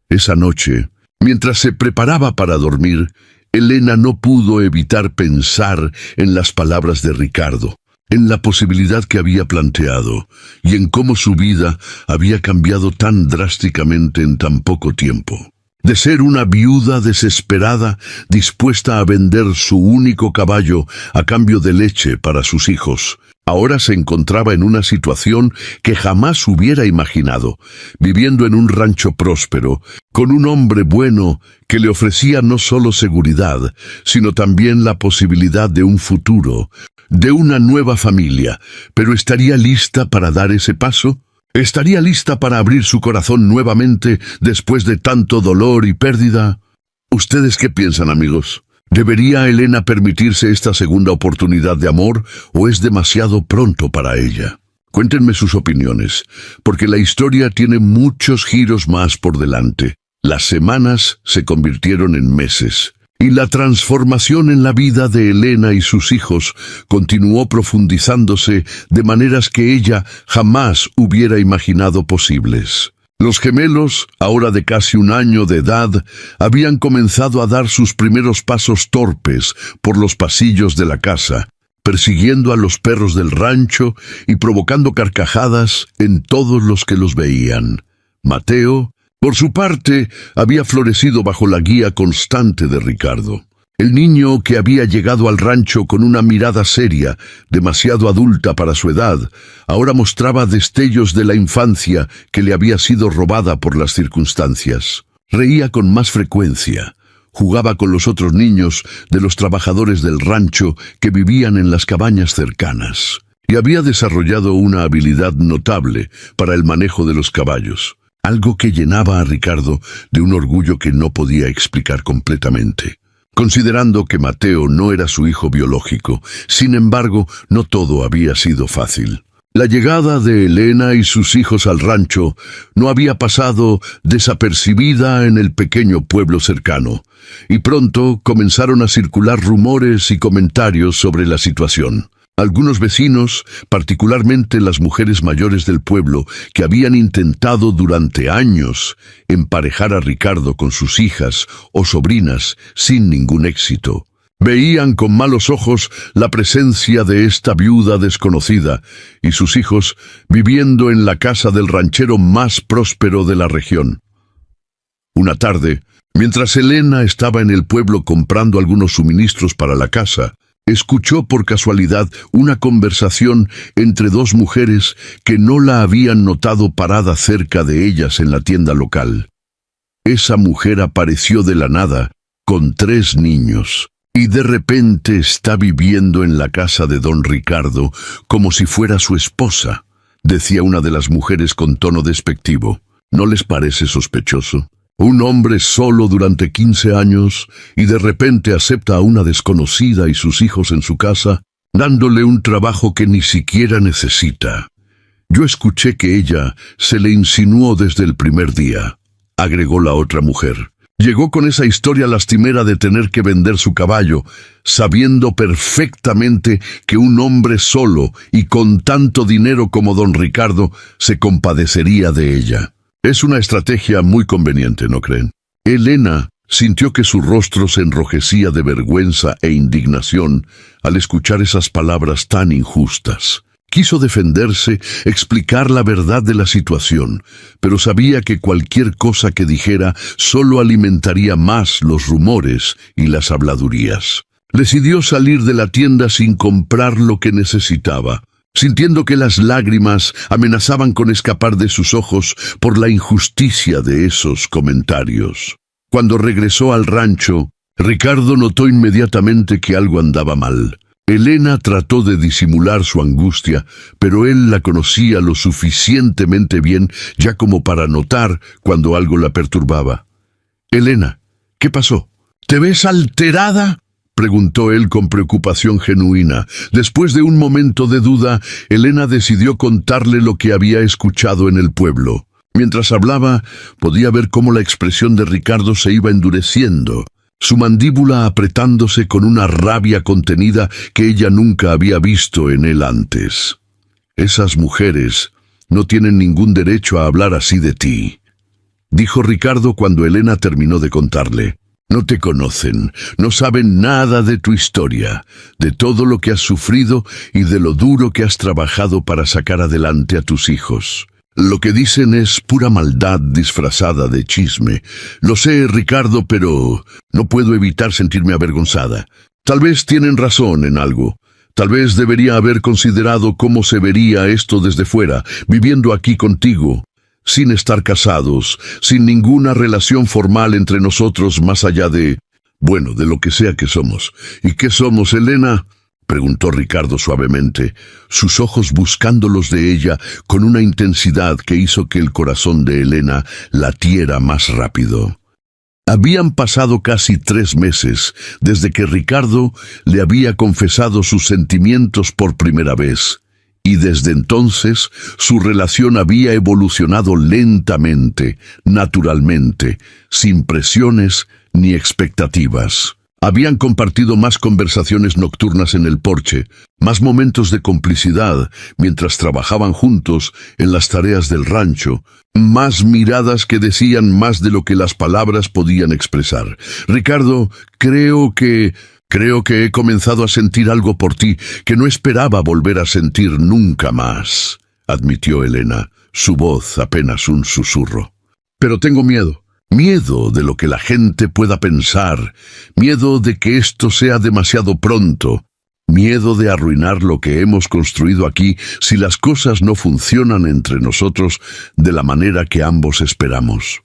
Esa noche, mientras se preparaba para dormir, Elena no pudo evitar pensar en las palabras de Ricardo, en la posibilidad que había planteado y en cómo su vida había cambiado tan drásticamente en tan poco tiempo. De ser una viuda desesperada, dispuesta a vender su único caballo a cambio de leche para sus hijos, ahora se encontraba en una situación que jamás hubiera imaginado, viviendo en un rancho próspero, con un hombre bueno que le ofrecía no solo seguridad, sino también la posibilidad de un futuro, de una nueva familia. ¿Pero estaría lista para dar ese paso? ¿Estaría lista para abrir su corazón nuevamente después de tanto dolor y pérdida? ¿Ustedes qué piensan, amigos? ¿Debería Elena permitirse esta segunda oportunidad de amor o es demasiado pronto para ella? Cuéntenme sus opiniones, porque la historia tiene muchos giros más por delante. Las semanas se convirtieron en meses, y la transformación en la vida de Elena y sus hijos continuó profundizándose de maneras que ella jamás hubiera imaginado posibles. Los gemelos, ahora de casi 1 año de edad, habían comenzado a dar sus primeros pasos torpes por los pasillos de la casa, persiguiendo a los perros del rancho y provocando carcajadas en todos los que los veían. Mateo, por su parte, había florecido bajo la guía constante de Ricardo. El niño que había llegado al rancho con una mirada seria, demasiado adulta para su edad, ahora mostraba destellos de la infancia que le había sido robada por las circunstancias. Reía con más frecuencia, jugaba con los otros niños de los trabajadores del rancho que vivían en las cabañas cercanas, y había desarrollado una habilidad notable para el manejo de los caballos. Algo que llenaba a Ricardo de un orgullo que no podía explicar completamente. Considerando que Mateo no era su hijo biológico, sin embargo, no todo había sido fácil. La llegada de Elena y sus hijos al rancho no había pasado desapercibida en el pequeño pueblo cercano, y pronto comenzaron a circular rumores y comentarios sobre la situación. Algunos vecinos, particularmente las mujeres mayores del pueblo, que habían intentado durante años emparejar a Ricardo con sus hijas o sobrinas sin ningún éxito, veían con malos ojos la presencia de esta viuda desconocida y sus hijos viviendo en la casa del ranchero más próspero de la región. Una tarde, mientras Elena estaba en el pueblo comprando algunos suministros para la casa, escuchó por casualidad una conversación entre 2 mujeres que no la habían notado parada cerca de ellas en la tienda local. Esa mujer apareció de la nada, con 3 niños, y de repente está viviendo en la casa de don Ricardo como si fuera su esposa, decía una de las mujeres con tono despectivo. ¿No les parece sospechoso? Un hombre solo durante 15 años y de repente acepta a una desconocida y sus hijos en su casa, dándole un trabajo que ni siquiera necesita. Yo escuché que ella se le insinuó desde el primer día, agregó la otra mujer. Llegó con esa historia lastimera de tener que vender su caballo, sabiendo perfectamente que un hombre solo y con tanto dinero como don Ricardo se compadecería de ella. Es una estrategia muy conveniente, ¿no creen? Elena sintió que su rostro se enrojecía de vergüenza e indignación al escuchar esas palabras tan injustas. Quiso defenderse, explicar la verdad de la situación, pero sabía que cualquier cosa que dijera solo alimentaría más los rumores y las habladurías. Decidió salir de la tienda sin comprar lo que necesitaba, sintiendo que las lágrimas amenazaban con escapar de sus ojos por la injusticia de esos comentarios. Cuando regresó al rancho, Ricardo notó inmediatamente que algo andaba mal. Elena trató de disimular su angustia, pero él la conocía lo suficientemente bien ya como para notar cuando algo la perturbaba. «Elena, ¿qué pasó? ¿Te ves alterada?», preguntó él con preocupación genuina. Después de un momento de duda, Elena decidió contarle lo que había escuchado en el pueblo. Mientras hablaba, podía ver cómo la expresión de Ricardo se iba endureciendo, su mandíbula apretándose con una rabia contenida que ella nunca había visto en él antes. «Esas mujeres no tienen ningún derecho a hablar así de ti», dijo Ricardo cuando Elena terminó de contarle. «No te conocen, no saben nada de tu historia, de todo lo que has sufrido y de lo duro que has trabajado para sacar adelante a tus hijos. Lo que dicen es pura maldad disfrazada de chisme. Lo sé, Ricardo, pero no puedo evitar sentirme avergonzada. Tal vez tienen razón en algo. Tal vez debería haber considerado cómo se vería esto desde fuera, viviendo aquí contigo, sin estar casados, sin ninguna relación formal entre nosotros más allá de, bueno, de lo que sea que somos. ¿Y qué somos, Elena?», preguntó Ricardo suavemente, sus ojos buscando los de ella con una intensidad que hizo que el corazón de Elena latiera más rápido. Habían pasado casi 3 meses desde que Ricardo le había confesado sus sentimientos por primera vez, y desde entonces su relación había evolucionado lentamente, naturalmente, sin presiones ni expectativas. Habían compartido más conversaciones nocturnas en el porche, más momentos de complicidad mientras trabajaban juntos en las tareas del rancho, más miradas que decían más de lo que las palabras podían expresar. «Ricardo, creo que he comenzado a sentir algo por ti que no esperaba volver a sentir nunca más», admitió Elena, su voz apenas un susurro. «Pero tengo miedo. Miedo de lo que la gente pueda pensar, miedo de que esto sea demasiado pronto, miedo de arruinar lo que hemos construido aquí si las cosas no funcionan entre nosotros de la manera que ambos esperamos».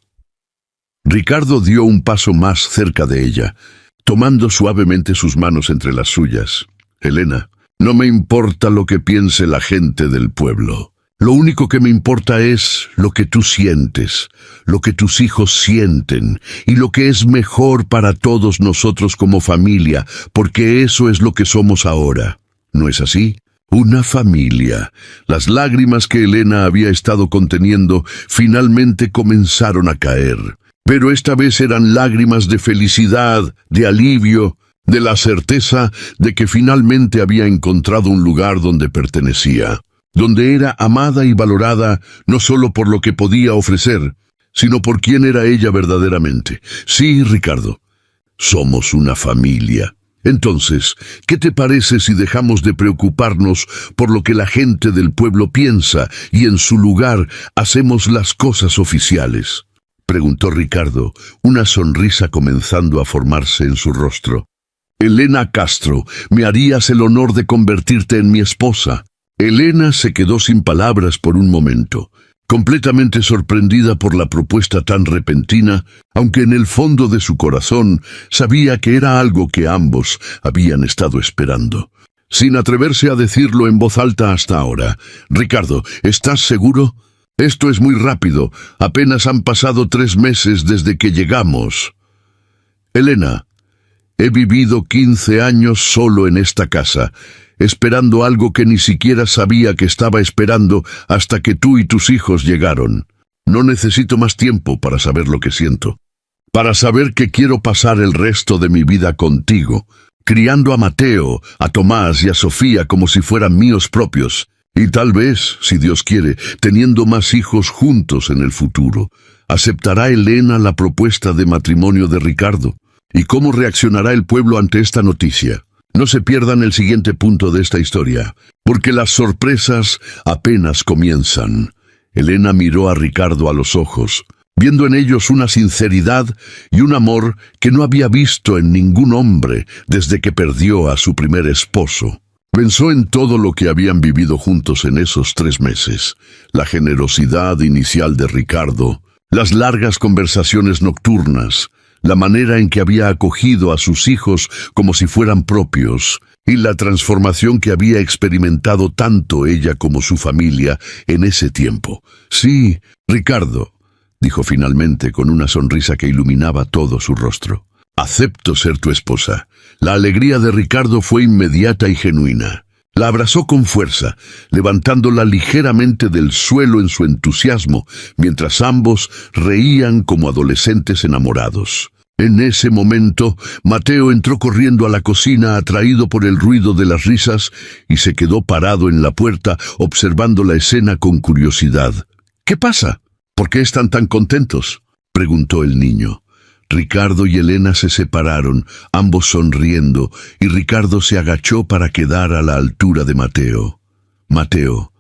Ricardo dio un paso más cerca de ella, tomando suavemente sus manos entre las suyas. «Elena, no me importa lo que piense la gente del pueblo. Lo único que me importa es lo que tú sientes, lo que tus hijos sienten y lo que es mejor para todos nosotros como familia, porque eso es lo que somos ahora. ¿No es así? Una familia». Las lágrimas que Elena había estado conteniendo finalmente comenzaron a caer, pero esta vez eran lágrimas de felicidad, de alivio, de la certeza de que finalmente había encontrado un lugar donde pertenecía, donde era amada y valorada no solo por lo que podía ofrecer, sino por quién era ella verdaderamente. «Sí, Ricardo, somos una familia. Entonces, ¿qué te parece si dejamos de preocuparnos por lo que la gente del pueblo piensa y en su lugar hacemos las cosas oficiales?», preguntó Ricardo, una sonrisa comenzando a formarse en su rostro. «Elena Castro, me harías el honor de convertirte en mi esposa». Elena se quedó sin palabras por un momento, completamente sorprendida por la propuesta tan repentina, aunque en el fondo de su corazón sabía que era algo que ambos habían estado esperando. Sin atreverse a decirlo en voz alta hasta ahora, «Ricardo, ¿estás seguro?». Esto es muy rápido. Apenas han pasado 3 meses desde que llegamos. Elena, he vivido 15 años solo en esta casa, esperando algo que ni siquiera sabía que estaba esperando hasta que tú y tus hijos llegaron. No necesito más tiempo para saber lo que siento. Para saber que quiero pasar el resto de mi vida contigo, criando a Mateo, a Tomás y a Sofía como si fueran míos propios. Y tal vez, si Dios quiere, teniendo más hijos juntos en el futuro. ¿Aceptará Elena la propuesta de matrimonio de Ricardo? ¿Y cómo reaccionará el pueblo ante esta noticia? No se pierdan el siguiente punto de esta historia, porque las sorpresas apenas comienzan. Elena miró a Ricardo a los ojos, viendo en ellos una sinceridad y un amor que no había visto en ningún hombre desde que perdió a su primer esposo. Pensó en todo lo que habían vivido juntos en esos 3 meses, la generosidad inicial de Ricardo, las largas conversaciones nocturnas, la manera en que había acogido a sus hijos como si fueran propios, y la transformación que había experimentado tanto ella como su familia en ese tiempo. Sí, Ricardo, dijo finalmente con una sonrisa que iluminaba todo su rostro. Acepto ser tu esposa. La alegría de Ricardo fue inmediata y genuina. La abrazó con fuerza, levantándola ligeramente del suelo en su entusiasmo, mientras ambos reían como adolescentes enamorados. En ese momento, Mateo entró corriendo a la cocina atraído por el ruido de las risas y se quedó parado en la puerta observando la escena con curiosidad. ¿Qué pasa? ¿Por qué están tan contentos?, preguntó el niño. Ricardo y Elena se separaron, ambos sonriendo, y Ricardo se agachó para quedar a la altura de Mateo. Mateo,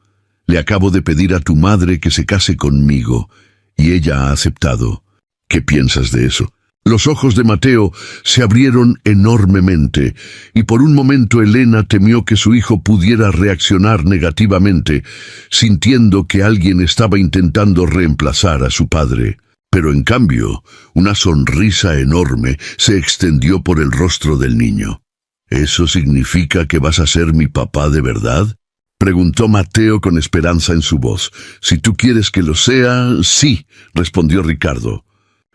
le acabo de pedir a tu madre que se case conmigo, y ella ha aceptado. ¿Qué piensas de eso? Los ojos de Mateo se abrieron enormemente, y por un momento Elena temió que su hijo pudiera reaccionar negativamente, sintiendo que alguien estaba intentando reemplazar a su padre. Pero en cambio, una sonrisa enorme se extendió por el rostro del niño. ¿Eso significa que vas a ser mi papá de verdad?, preguntó Mateo con esperanza en su voz. Si tú quieres que lo sea, sí, respondió Ricardo,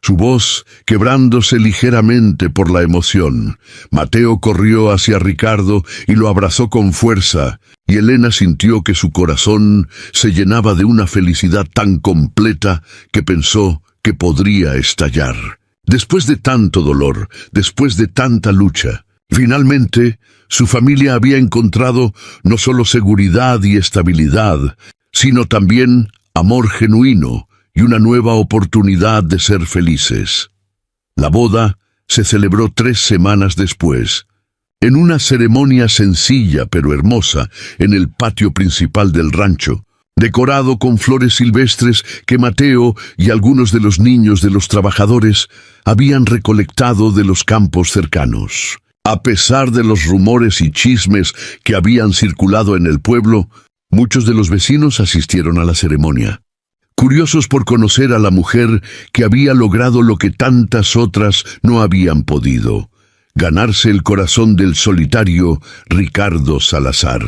su voz quebrándose ligeramente por la emoción. Mateo corrió hacia Ricardo y lo abrazó con fuerza, y Elena sintió que su corazón se llenaba de una felicidad tan completa que pensó que podría estallar. Después de tanto dolor, después de tanta lucha, finalmente su familia había encontrado no solo seguridad y estabilidad, sino también amor genuino y una nueva oportunidad de ser felices. La boda se celebró 3 semanas después, en una ceremonia sencilla pero hermosa en el patio principal del rancho, decorado con flores silvestres que Mateo y algunos de los niños de los trabajadores habían recolectado de los campos cercanos. A pesar de los rumores y chismes que habían circulado en el pueblo, muchos de los vecinos asistieron a la ceremonia, curiosos por conocer a la mujer que había logrado lo que tantas otras no habían podido: ganarse el corazón del solitario Ricardo Salazar.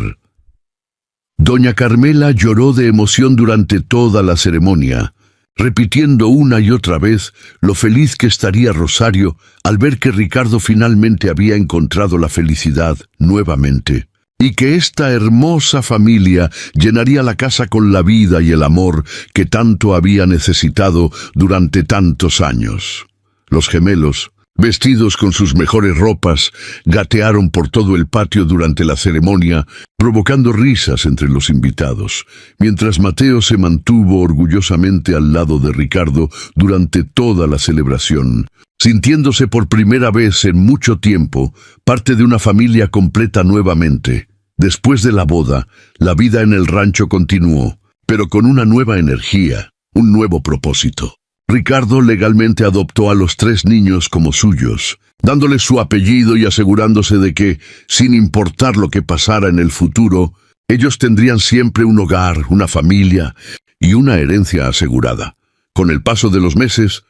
Doña Carmela lloró de emoción durante toda la ceremonia, repitiendo una y otra vez lo feliz que estaría Rosario al ver que Ricardo finalmente había encontrado la felicidad nuevamente, y que esta hermosa familia llenaría la casa con la vida y el amor que tanto había necesitado durante tantos años. Los gemelos, vestidos con sus mejores ropas, gatearon por todo el patio durante la ceremonia, provocando risas entre los invitados, mientras Mateo se mantuvo orgullosamente al lado de Ricardo durante toda la celebración, sintiéndose por primera vez en mucho tiempo parte de una familia completa nuevamente. Después de la boda, la vida en el rancho continuó, pero con una nueva energía, un nuevo propósito. Ricardo legalmente adoptó a los 3 niños como suyos, dándoles su apellido y asegurándose de que, sin importar lo que pasara en el futuro, ellos tendrían siempre un hogar, una familia y una herencia asegurada. Con el paso de los meses,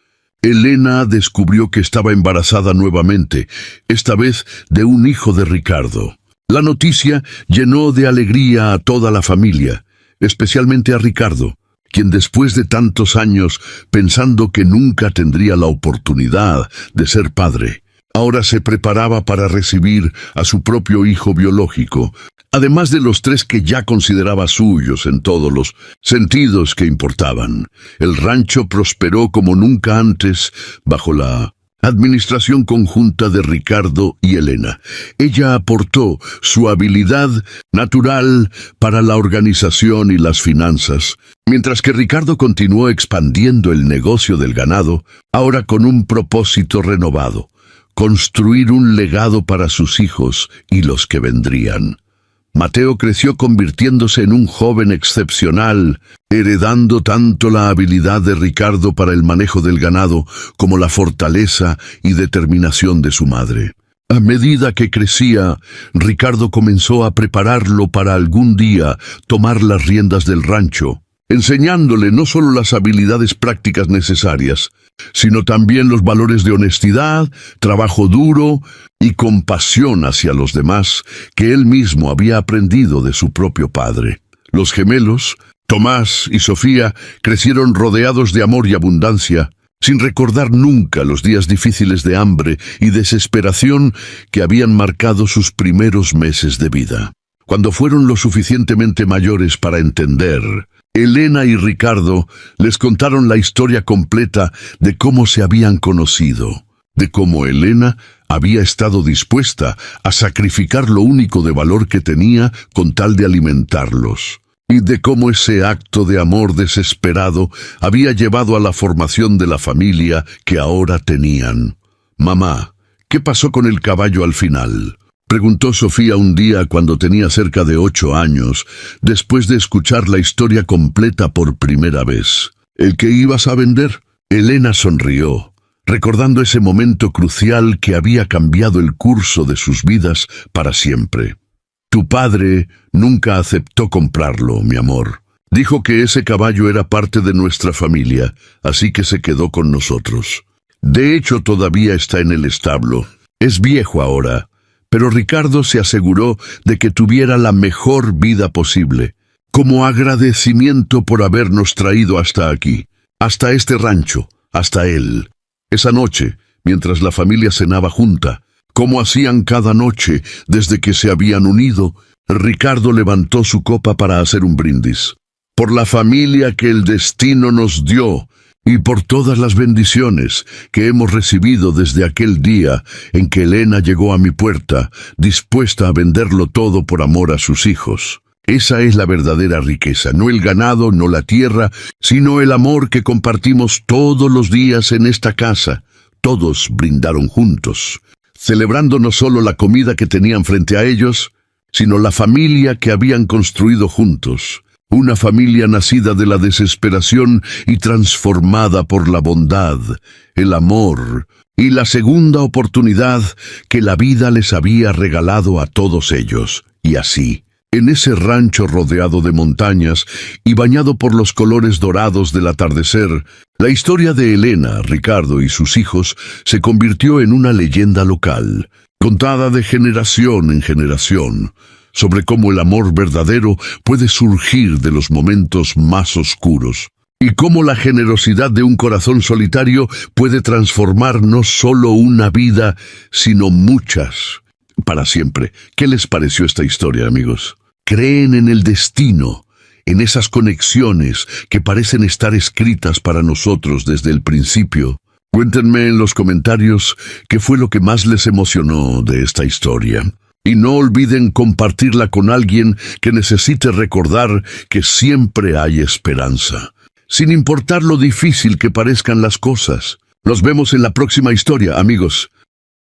Elena descubrió que estaba embarazada nuevamente, esta vez de un hijo de Ricardo. La noticia llenó de alegría a toda la familia, especialmente a Ricardo, quien después de tantos años, pensando que nunca tendría la oportunidad de ser padre, ahora se preparaba para recibir a su propio hijo biológico, además de los 3 que ya consideraba suyos en todos los sentidos que importaban. El rancho prosperó como nunca antes bajo la administración conjunta de Ricardo y Elena. Ella aportó su habilidad natural para la organización y las finanzas, mientras que Ricardo continuó expandiendo el negocio del ganado, ahora con un propósito renovado: construir un legado para sus hijos y los que vendrían. Mateo creció convirtiéndose en un joven excepcional, heredando tanto la habilidad de Ricardo para el manejo del ganado como la fortaleza y determinación de su madre. A medida que crecía, Ricardo comenzó a prepararlo para algún día tomar las riendas del rancho, enseñándole no solo las habilidades prácticas necesarias, sino también los valores de honestidad, trabajo duro y compasión hacia los demás que él mismo había aprendido de su propio padre. Los gemelos, Tomás y Sofía, crecieron rodeados de amor y abundancia, sin recordar nunca los días difíciles de hambre y desesperación que habían marcado sus primeros meses de vida. Cuando fueron lo suficientemente mayores para entender, Elena y Ricardo les contaron la historia completa de cómo se habían conocido, de cómo Elena había estado dispuesta a sacrificar lo único de valor que tenía con tal de alimentarlos, y de cómo ese acto de amor desesperado había llevado a la formación de la familia que ahora tenían. «Mamá, ¿qué pasó con el caballo al final?», preguntó Sofía un día cuando tenía cerca de 8 años, después de escuchar la historia completa por primera vez. «¿El que ibas a vender?». Elena sonrió, recordando ese momento crucial que había cambiado el curso de sus vidas para siempre. «Tu padre nunca aceptó comprarlo, mi amor. Dijo que ese caballo era parte de nuestra familia, así que se quedó con nosotros. De hecho, todavía está en el establo. Es viejo ahora, pero Ricardo se aseguró de que tuviera la mejor vida posible, como agradecimiento por habernos traído hasta aquí, hasta este rancho, hasta él». Esa noche, mientras la familia cenaba junta, como hacían cada noche desde que se habían unido, Ricardo levantó su copa para hacer un brindis. «Por la familia que el destino nos dio y por todas las bendiciones que hemos recibido desde aquel día en que Elena llegó a mi puerta, dispuesta a venderlo todo por amor a sus hijos. Esa es la verdadera riqueza, no el ganado, no la tierra, sino el amor que compartimos todos los días en esta casa». Todos brindaron juntos, celebrando no solo la comida que tenían frente a ellos, sino la familia que habían construido juntos. Una familia nacida de la desesperación y transformada por la bondad, el amor y la segunda oportunidad que la vida les había regalado a todos ellos. Y así, en ese rancho rodeado de montañas y bañado por los colores dorados del atardecer, la historia de Elena, Ricardo y sus hijos se convirtió en una leyenda local, contada de generación en generación, sobre cómo el amor verdadero puede surgir de los momentos más oscuros, y cómo la generosidad de un corazón solitario puede transformar no solo una vida, sino muchas, para siempre. ¿Qué les pareció esta historia, amigos? ¿Creen en el destino, en esas conexiones que parecen estar escritas para nosotros desde el principio? Cuéntenme en los comentarios qué fue lo que más les emocionó de esta historia. Y no olviden compartirla con alguien que necesite recordar que siempre hay esperanza, sin importar lo difícil que parezcan las cosas. Nos vemos en la próxima historia, amigos.